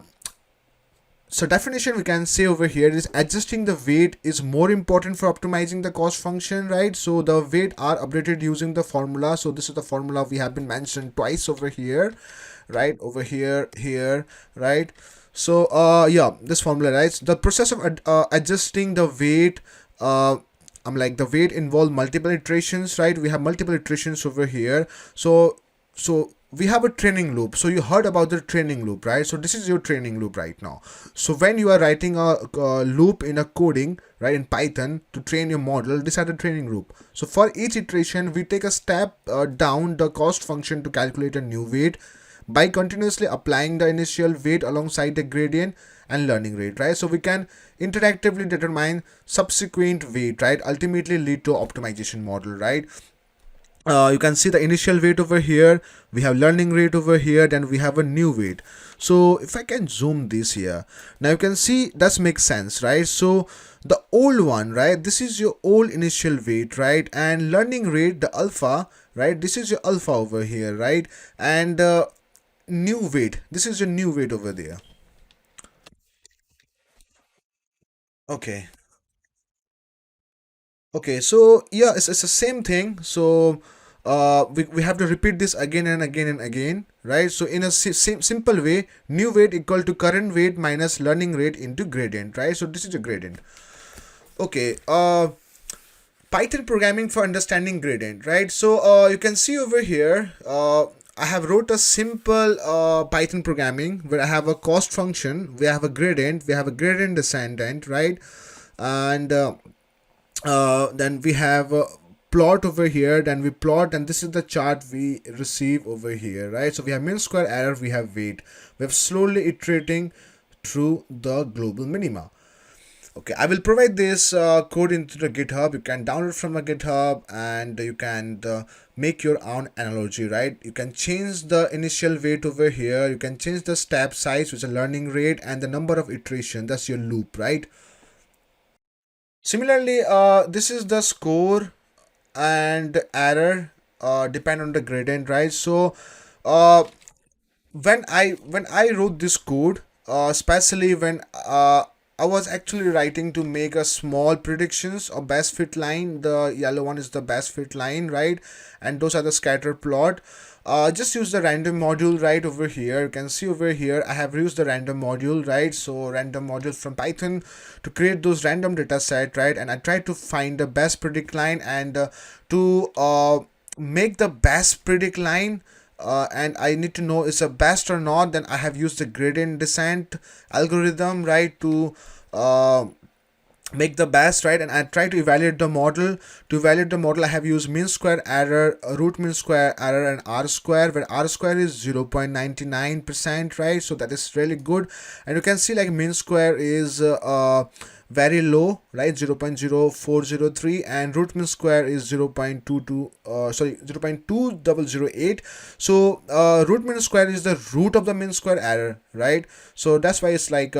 so definition we can say over here is adjusting the weight is more important for optimizing the cost function, right? So the weight are updated using the formula. So this is the formula we have been mentioned twice over here, right? Over here, here, right? So yeah, this formula, right? The process of adjusting the weight, I'm like the weight involve multiple iterations, right? We have multiple iterations over here. So we have a training loop. So you heard about the training loop, right? So this is your training loop right now. So when you are writing a loop in a coding, right, in Python to train your model, this are the training loop. So for each iteration, we take a step down the cost function to calculate a new weight by continuously applying the initial weight alongside the gradient and learning rate, right? So we can interactively determine subsequent weight, right, ultimately lead to optimization model, right? You can see the initial weight over here, we have learning rate over here, then we have a new weight. So if I can zoom this here, now you can see that makes sense, right? So the old one, right, this is your old initial weight, right, and learning rate, the alpha, right, this is your alpha over here, right, and new weight, this is your new weight over there. Okay. Okay, so yeah, it's the same thing. So we have to repeat this again and again and again, right? So in a simple way, new weight equal to current weight minus learning rate into gradient, right? So this is a gradient. Okay, Python programming for understanding gradient, right? So you can see over here, I have wrote a simple Python programming where I have a cost function, we have a gradient, we have a gradient descendant, right? And then we have a plot over here, then we plot, and this is the chart we receive over here, right? So we have mean square error, we have weight, we have slowly iterating through the global minima. Okay, I will provide this code into the GitHub. You can download from the GitHub, and you can make your own analogy, right? You can change the initial weight over here, you can change the step size, which is a learning rate, and the number of iteration, that's your loop, right? Similarly, this is the score and error depend on the gradient, right? So uh, when I wrote this code, especially when I was actually writing to make a small predictions of best fit line. The yellow one is the best fit line, right? And those are the scatter plot. Just use the random module right over here. You can see over here I have used the random module, right? So random module from Python to create those random data set, right? And I try to find the best predict line, and to make the best predict line, and I need to know is a best or not, then I have used the gradient descent algorithm, right, to make the best, right? And I try to evaluate the model. To evaluate the model, I have used mean square error, root mean square error, and r square, where r square is 0.99%, right? So that is really good. And you can see like mean square is very low, right? 0.0403, and root mean square is 0.22 sorry 0.2008. So root mean square is the root of the mean square error, right? So that's why it's like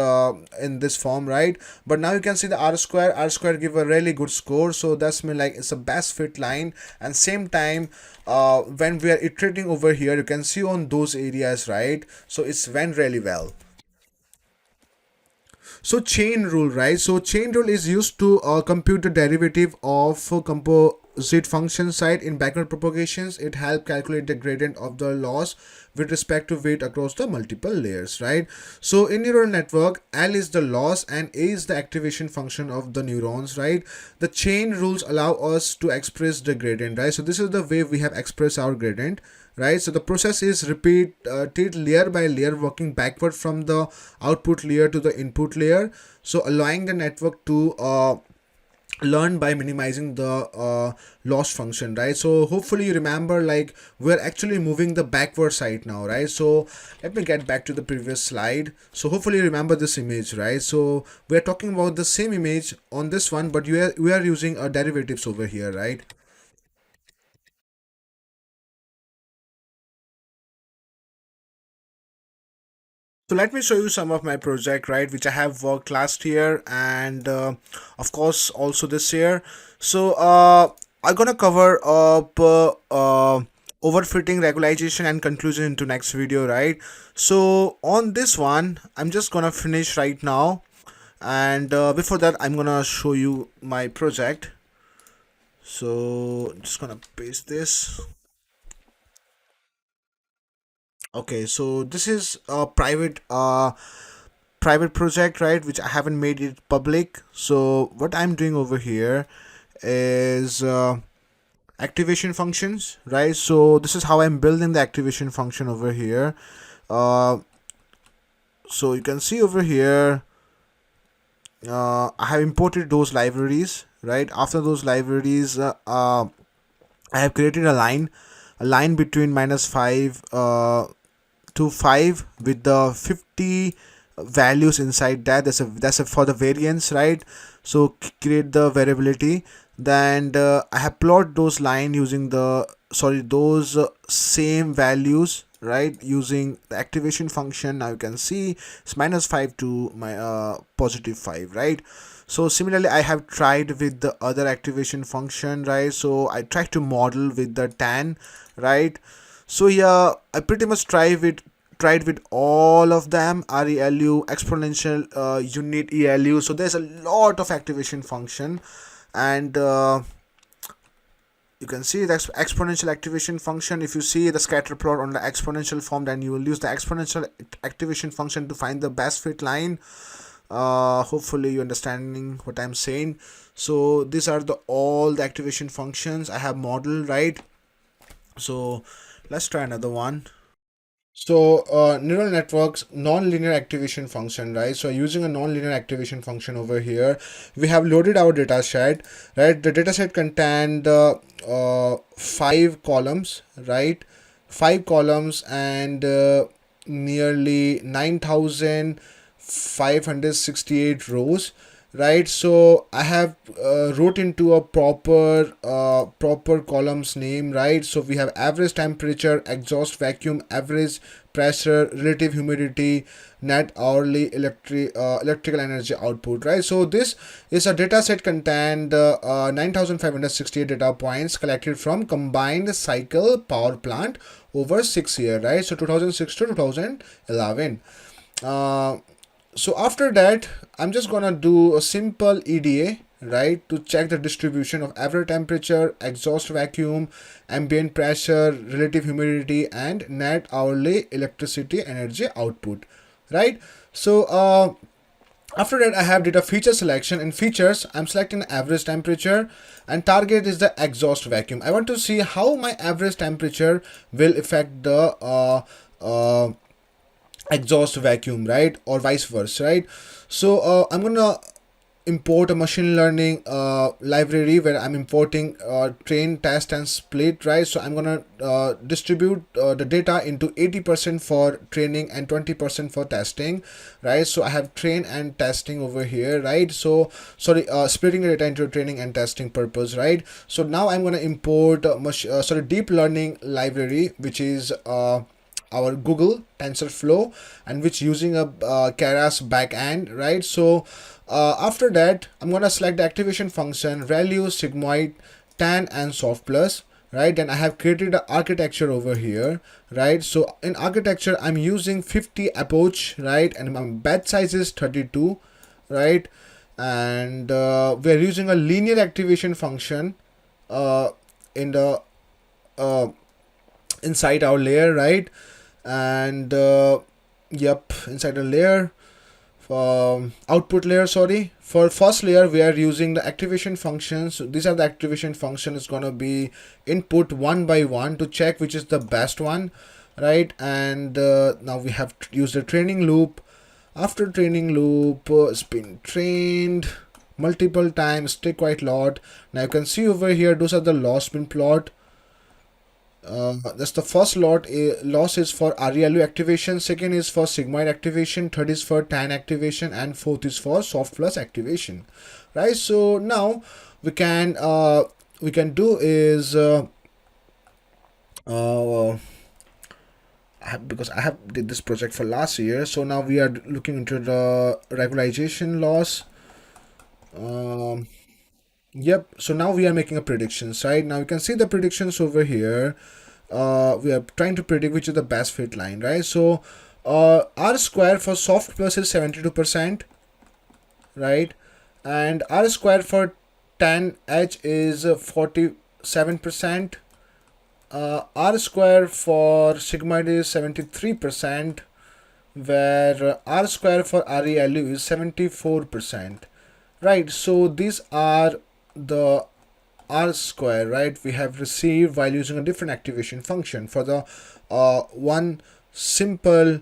in this form, right? But now you can see the r square give a really good score. So that's mean like it's a best fit line. And same time, when we are iterating over here, you can see on those areas, right? So it's went really well. So chain rule, right? So chain rule is used to compute the derivative of composite function side in backward propagations. It helps calculate the gradient of the loss with respect to weight across the multiple layers, right? So in neural network, L is the loss and A is the activation function of the neurons, right? The chain rules allow us to express the gradient, right? So this is the way we have expressed our gradient, right? So the process is repeated layer by layer, working backward from the output layer to the input layer, so allowing the network to learn by minimizing the loss function, right? So hopefully you remember, like, we're actually moving the backward side now, right? So let me get back to the previous slide. So hopefully you remember this image, right? So we're talking about the same image on this one, but we are using derivatives over here, right? So let me show you some of my project, right, which I have worked last year, and of course also this year. So I'm gonna cover up overfitting, regularization, and conclusion into next video, right? So on this one, I'm just gonna finish right now, and before that, I'm gonna show you my project. So just gonna paste this. Okay, so this is a private project, right, which I haven't made it public. So what I'm doing over here is activation functions, right? So this is how I'm building the activation function over here. uh, so you can see over here, I have imported those libraries, right? After those libraries, I have created a line between -5 to 5 with the 50 values inside that. That's a for the variance, right? So create the variability. Then I have plot those line using the sorry those same values, right, using the activation function. Now you can see it's -5 to my +5, right? So similarly I have tried with the other activation function, right? So I tried to model with the tan, right? So yeah, I pretty much tried with all of them. ReLU, exponential, unit ELU. So there's a lot of activation function, and you can see the exponential activation function. If you see the scatter plot on the exponential form, then you will use the exponential activation function to find the best fit line. Hopefully you understanding what I'm saying. So these are the all the activation functions I have modeled, right? So let's try another one. So neural networks non-linear activation function, right? So using a non-linear activation function over here, we have loaded our data set, right? The data set contained 5 columns, right? 5 columns and nearly 9,568 rows, right? So I have wrote into a proper columns name, right? So we have average temperature, exhaust vacuum, average pressure, relative humidity, net hourly electrical energy output, right? So this is a data set contained 9,568 data points collected from combined cycle power plant over 6 years, right? So 2006 to 2011. uh, so after that, I'm just gonna do a simple EDA, right, to check the distribution of average temperature, exhaust vacuum, ambient pressure, relative humidity, and net hourly electricity energy output, right? So after that, I have data feature selection. In features, I'm selecting average temperature, and target is the exhaust vacuum. I want to see how my average temperature will affect the exhaust vacuum, right, or vice versa, right? So I'm gonna import a machine learning library where I'm importing train, test, and split, right? So I'm gonna distribute the data into 80% for training and 20% for testing, right? So I have train and testing over here, right? So sorry, splitting the data into training and testing purpose, right? So now I'm gonna import deep learning library, which is our Google TensorFlow, and which using a Keras backend, right? So after that, I'm gonna select the activation function, value, sigmoid, tan, and soft plus, right? Then I have created the architecture over here, right? So in architecture, I'm using 50 approach, right? And my batch size is 32, right? And we're using a linear activation function uh, in the uh, inside our layer, right? And yep, inside a layer, output layer, sorry, for first layer we are using the activation functions. So these are the activation function is gonna be input one by one to check which is the best one, right? And now we have used the training loop. After training loop, it's been trained, multiple times, take quite a lot. Now you can see over here, those are the loss bin plot. That's the first lot. Loss is for ReLU activation, second is for sigmoid activation, third is for tan activation, and fourth is for soft plus activation, right? So now we can do is because I have did this project for last year, so now we are looking into the regularization loss. Yep, so now we are making a predictions, right? Now you can see the predictions over here. We are trying to predict which is the best fit line, right? So R square for soft plus is 72%, right? And R square for tan H is 47%. R square for sigmoid is 73%, where R square for ReLU is 74%, right? So these are the R square, right, we have received while using a different activation function for the one simple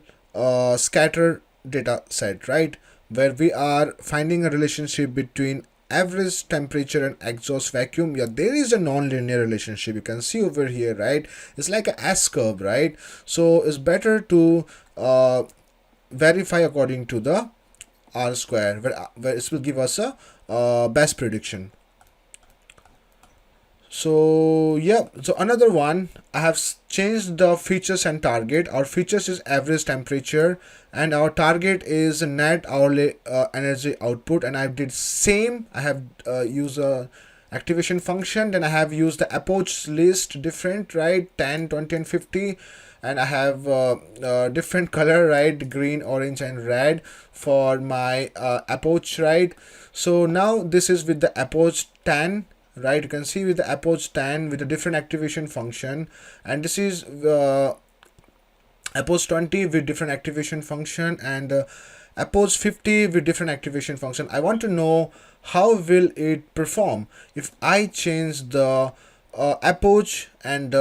scatter data set, right, where we are finding a relationship between average temperature and exhaust vacuum. Yeah, there is a non-linear relationship, you can see over here, right? It's like a S curve, right? So it's better to verify according to the R square, where it will give us a best prediction. So yeah, so another one, I have changed the features and target. Our features is average temperature and our target is net hourly energy output, and I did same. I have used a activation function, then I have used the approach list different, right, 10, 20 and 50, and I have different color, right, green, orange and red for my approach, right? So now this is with the approach 10, right? You can see with the approach 10 with a different activation function, and this is approach 20 with different activation function, and approach 50 with different activation function. I want to know how will it perform if I change the approach and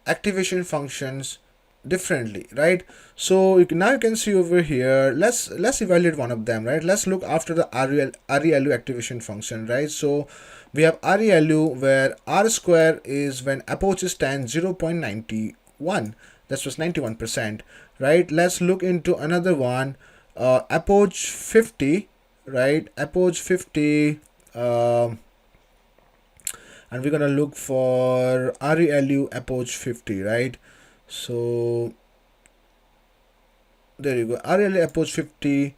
activation functions differently, right? So now you can see over here, let's evaluate one of them, right? Let's look after the ReLU activation function, right? So we have ReLU where R square is when approach is 10, 0.91, that was 91%, right? Let's look into another one, approach 50, right? Approach 50, and we're gonna look for ReLU approach 50, right? So there you go, ReLU approach 50,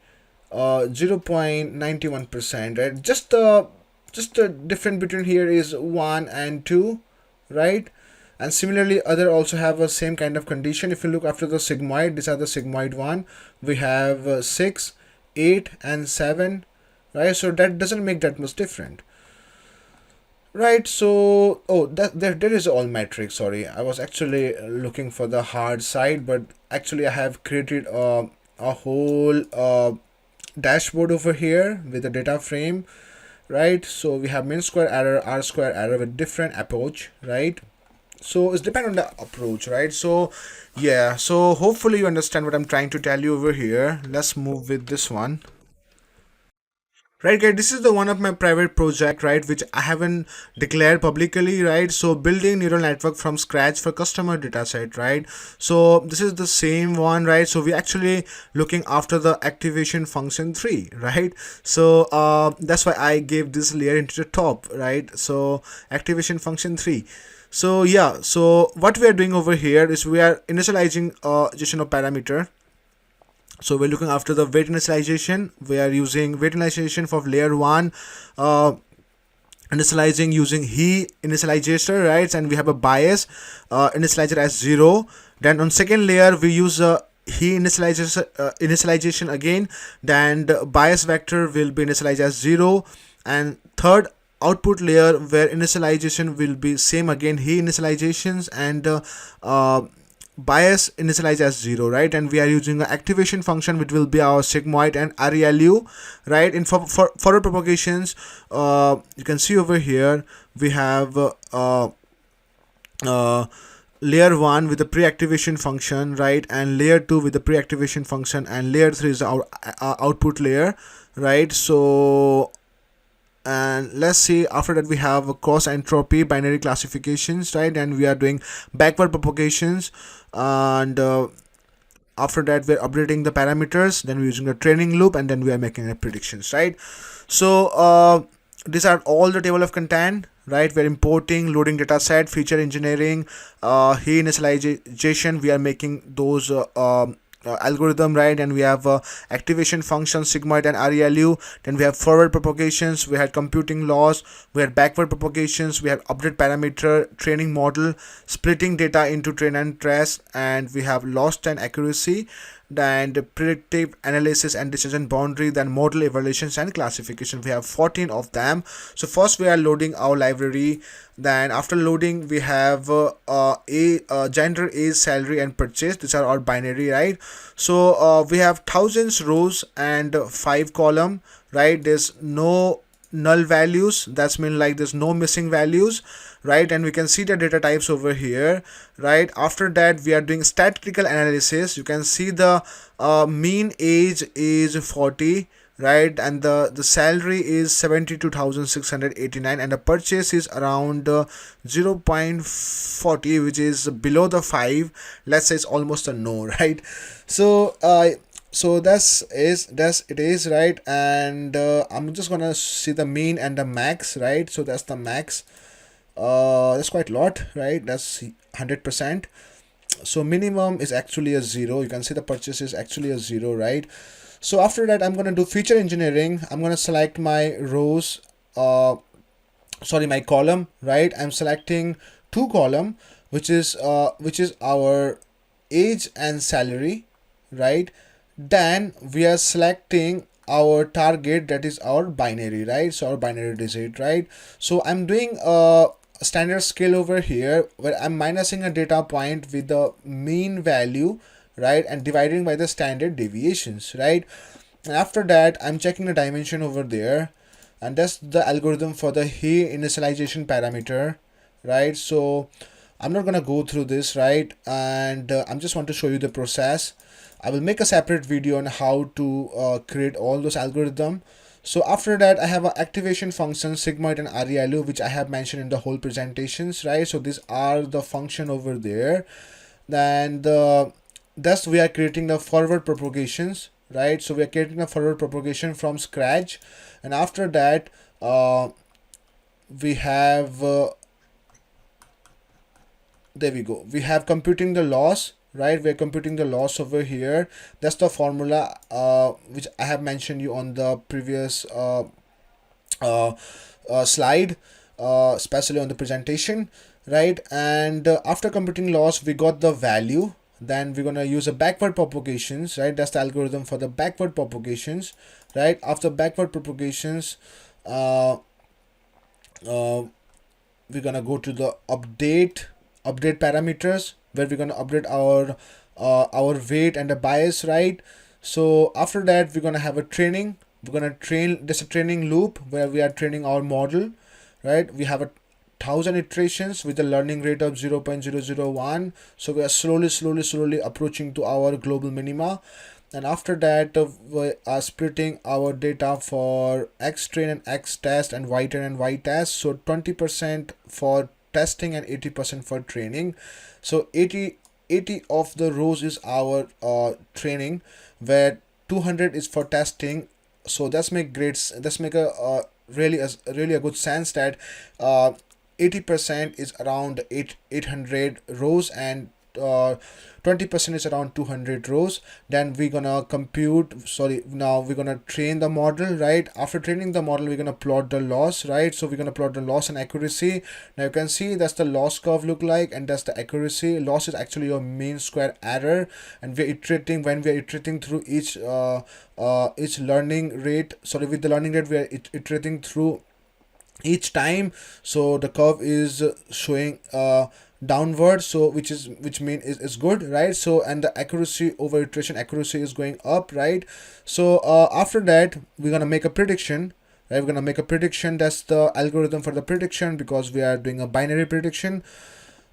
0.91%, right? Just the difference between here is 1 and 2, right? And similarly other also have a same kind of condition. If you look after the sigmoid, these are the sigmoid one, we have 6, 8 and 7, right? So that doesn't make that much different, right? So there is all metrics. Sorry, I was actually looking for the hard side, but actually I have created a whole dashboard over here with the data frame, right? So we have mean square error, R square error with different approach, right? So it's depend on the approach, right? So yeah, so hopefully you understand what I'm trying to tell you over here. Let's move with this one. Right, guys, this is the one of my private project, right, which I haven't declared publicly, right? So building neural network from scratch for customer dataset, right? So this is the same one, right? So we actually looking after the activation function 3, right? So that's why I gave this layer into the top, right? So activation function 3. So yeah, so what we are doing over here is we are initializing additional parameter. So we're looking after the weight initialization. We are using weight initialization for layer 1, initializing using he initializer, right? And we have a bias initializer as 0. Then on second layer we use he initialization again, then the bias vector will be initialized as 0. And third output layer where initialization will be same again, he initializations, and bias initialize as 0, right? And we are using an activation function which will be our sigmoid and ReLU, right? In for forward propagations, you can see over here we have layer 1 with the pre-activation function, right, and layer 2 with the pre-activation function, and layer 3 is our output layer, right? So And let's see, after that we have cross entropy binary classifications, right? And we are doing backward propagations. And after that we're updating the parameters, then we're using a training loop, and then we are making the predictions, right? So these are all the table of content, right? We're importing, loading data set, feature engineering, he initialization, we are making those algorithm, right? And we have activation function sigmoid and relu. Then we have forward propagations, we had computing loss, we had backward propagations, we have update parameter, training model, splitting data into train and trace, and we have loss and accuracy, then the predictive analysis and decision boundary, then model evaluations and classification. We have 14 of them. So first we are loading our library. Then after loading we have gender, age, salary and purchase. These are our binary, right? So we have thousands rows and 5 column, right? There's no null values, that's mean like there's no missing values, right? And we can see the data types over here, right? After that we are doing statistical analysis. You can see the mean age is 40, right? And the salary is 72,689, and the purchase is around 0.40, which is below the 5. Let's say it's almost a no, right? So that's it is, right? And I'm just gonna see the mean and the max, right? So that's the max. That's quite a lot, right? That's 100%. So minimum is actually a 0. You can see the purchase is actually a 0, right? So after that I'm gonna do feature engineering. I'm gonna select my rows, my column, right? I'm selecting 2 column, which is our age and salary, right? Then we are selecting our target, that is our binary, right? So our binary digit, right? So I'm doing a standard scale over here where I'm minusing a data point with the mean value, right, and dividing by the standard deviations, right? And after that I'm checking the dimension over there, and that's the algorithm for the he initialization parameter, right? So I'm not gonna go through this, right? And I'm just want to show you the process. I will make a separate video on how to create all those algorithm. So after that I have an activation function sigmoid and relu, which I have mentioned in the whole presentations, right? So these are the function over there. Then thus we are creating the forward propagations, right? So we are creating a forward propagation from scratch. And after that we have there we go, we have computing the loss, right? We're computing the loss over here. That's the formula which I have mentioned you on the previous slide, especially on the presentation, right? And after computing loss we got the value. Then we're gonna use a backward propagations, right? That's the algorithm for the backward propagations, right? After backward propagations we're gonna go to the update parameters, where we're gonna update our weight and the bias, right? So after that we're gonna have a training. We're gonna train, this a training loop where we are training our model, right? We have 1,000 iterations with a learning rate of 0.001. So we are slowly approaching to our global minima. And after that we are splitting our data for X train and X test and Y train and Y test. So 20% for testing and 80% for training. So 80 of the rows is our training, where 200 is for testing. So that's make a really a good sense that 80% is around 800 rows, and 20% is around 200 rows. Then we're gonna now we're gonna train the model, right? After training the model we're gonna plot the loss, right? So we're gonna plot the loss and accuracy. Now you can see that's the loss curve look like, and that's the accuracy. Loss is actually your mean square error, and we're iterating through each learning rate. With the learning rate we are iterating through each time. So the curve is showing downward, so which mean is good, right? So and the accuracy over iteration accuracy is going up, right? So after that we're gonna make a prediction, right? We're gonna make a prediction. That's the algorithm for the prediction, because we are doing a binary prediction.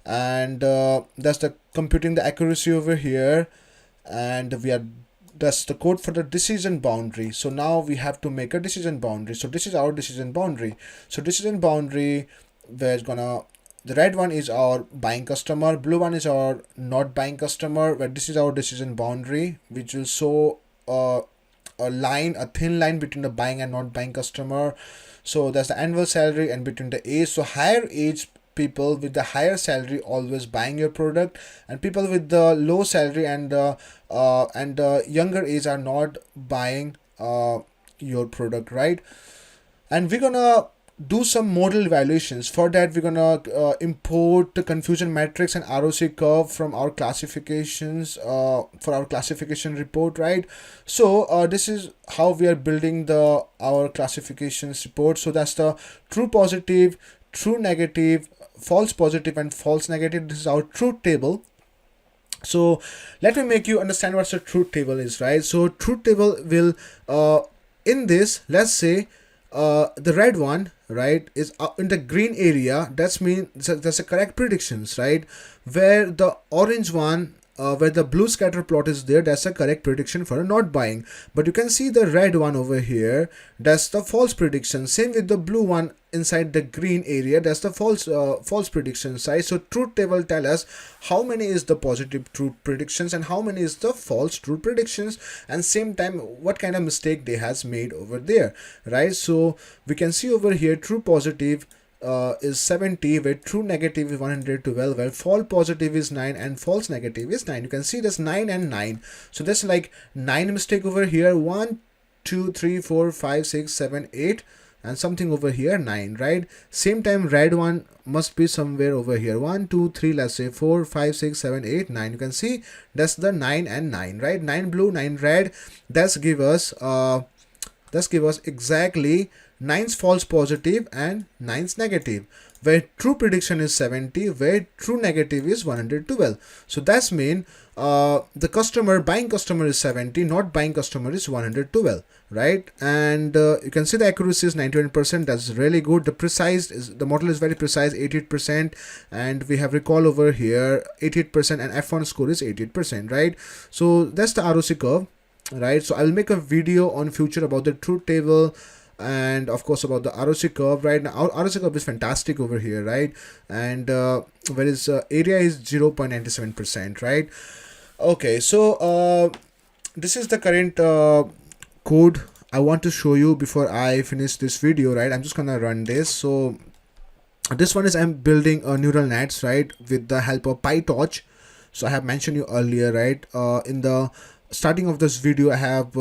And that's the computing the accuracy over here, and we are that's the code for the decision boundary. So now we have to make a decision boundary. So this is our decision boundary. So decision boundary, where it's gonna, the red one is our buying customer, blue one is our not buying customer, where this is our decision boundary, which will show a thin line between the buying and not buying customer. So that's the annual salary and between the age. So higher age people with the higher salary always buying your product, and people with the low salary and younger age are not buying your product, right? And we're gonna do some model evaluations. For that, we're gonna import the confusion matrix and ROC curve from our classifications for our classification report, right? So this is how we are building the our classifications report. So that's the true positive, true negative, false positive, and false negative. This is our truth table. So let me make you understand what the truth table is, right? So truth table will in this, let's say the red one, right, is in the green area. That's mean that's a correct predictions, right? Where the orange one, where the blue scatter plot is there, that's a correct prediction for not buying. But you can see the red one over here, that's the false prediction. Same with the blue one inside the green area, that's the false prediction side. So truth table tell us how many is the positive true predictions and how many is the false true predictions, and same time what kind of mistake they has made over there, right? So we can see over here true positive is 70, where true negative is 112, where false positive is 9 and false negative is 9. You can see there's 9 and 9. So there's like 9 mistake over here, 1 2 3 4 5 6 7 8, and something over here 9, right? Same time red one must be somewhere over here, 1 2 3, let's say 4 5 6 7 8 9. You can see that's the 9 and 9, right? 9 blue, 9 red. That's give us exactly 9's false positive and 9's negative, where true prediction is 70, where true negative is 112. So that's mean the customer, buying customer is 70, not buying customer is 112, right? And you can see the accuracy is 91%. That's really good. The model is very precise, 88%, and we have recall over here 88%, and F1 score is 88%, right? So that's the ROC curve, right? So I'll make a video on future about the truth table and of course about the ROC curve. Right now our ROC curve is fantastic over here, right? And whereas area is 0.97%, right? Okay, so this is the current code I want to show you before I finish this video, right? I'm just gonna run this. So this one is I'm building a neural nets, right, with the help of PyTorch. So I have mentioned you earlier, right, in the starting of this video I have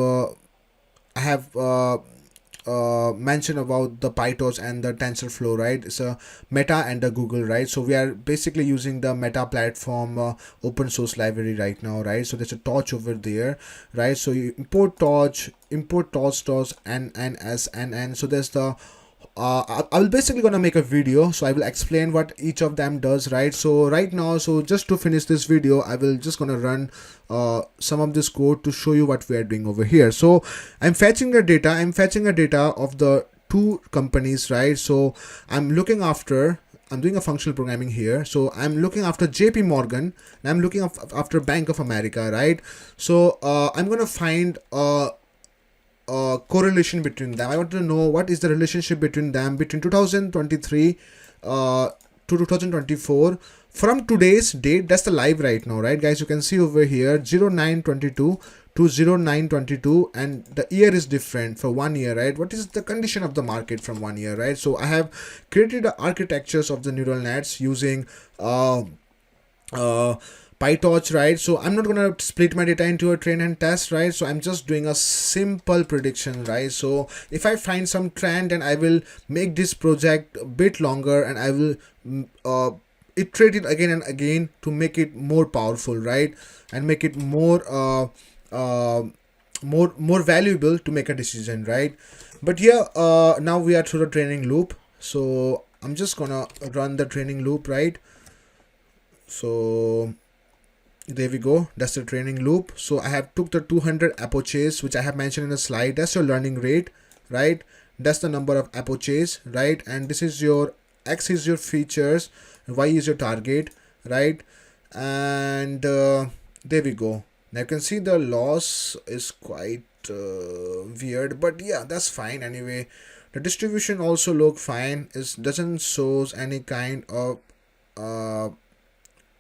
mentioned about the PyTorch and the TensorFlow, right? It's a Meta and the Google, right? So we are basically using the Meta platform open source library right now, right? So there's a torch over there, right? So you import torch, and so there's the I will basically gonna make a video, so I will explain what each of them does, right? So right now, so just to finish this video, I will just gonna run some of this code to show you what we are doing over here. So I'm fetching the data of the two companies, right? So I'm doing a functional programming here. So I'm looking after JP Morgan and I'm looking after Bank of America, right? So I'm gonna find correlation between them. I want to know what is the relationship between them between 2023 to 2024 from today's date. That's the live right now, right guys? You can see over here 0922 to 0922, and the year is different for 1 year, right? What is the condition of the market from 1 year, right? So I have created the architectures of the neural nets using PyTorch, right? So I'm not gonna split my data into a train and test, right? So I'm just doing a simple prediction, right? So if I find some trend, then I will make this project a bit longer and I will iterate it again and again to make it more powerful, right? And make it more valuable to make a decision, right? But here now we are through the training loop. So I'm just gonna run the training loop, right? So there we go, that's the training loop. So I have took the 200 approaches which I have mentioned in the slide. That's your learning rate, right? That's the number of approaches, right? And this is your X is your features, Y is your target, right? And there we go. Now you can see the loss is quite weird, but yeah, that's fine anyway. The distribution also look fine. It doesn't shows any kind of uh,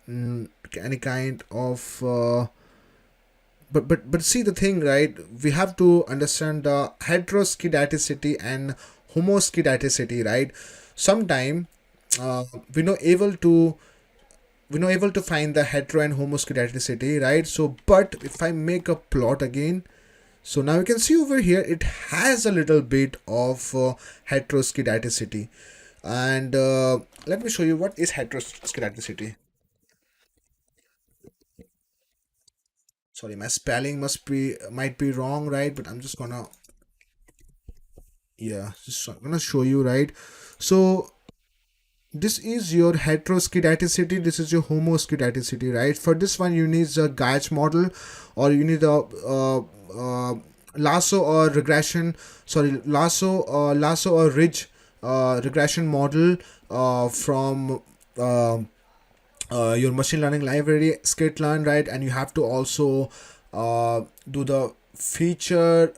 any kind of but see the thing, right? We have to understand the heteroskedasticity and homoskedasticity, right? Sometime uh, we know able to find the hetero and homoskedasticity, right? So but if I make a plot again, so now you can see over here it has a little bit of heteroskedasticity. And let me show you what is heteroskedasticity. Sorry, my spelling might be wrong, right? But I'm just gonna, yeah, just gonna show you, right? So this is your heteroskedasticity, this is your homoskedasticity, right? For this one you need a Gauge model, or you need a lasso or regression, sorry, lasso or ridge regression model from your machine learning library skitlearn, right? And you have to also do the feature,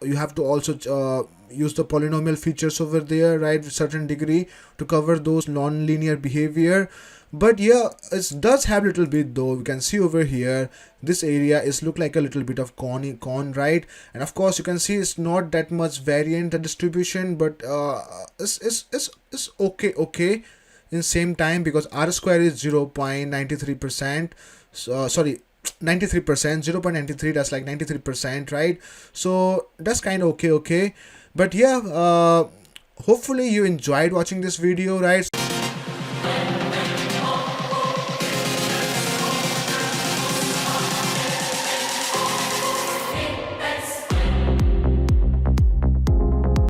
you have to also use the polynomial features over there, right, with certain degree to cover those non-linear behavior. But yeah, it does have little bit though. We can see over here this area is look like a little bit of con, right? And of course you can see it's not that much variant the distribution, but it's okay in same time, because r square is 0.93%. Sorry, 93%, 0.93, that's like 93%, right? So that's kind of okay. But yeah, hopefully you enjoyed watching this video, right?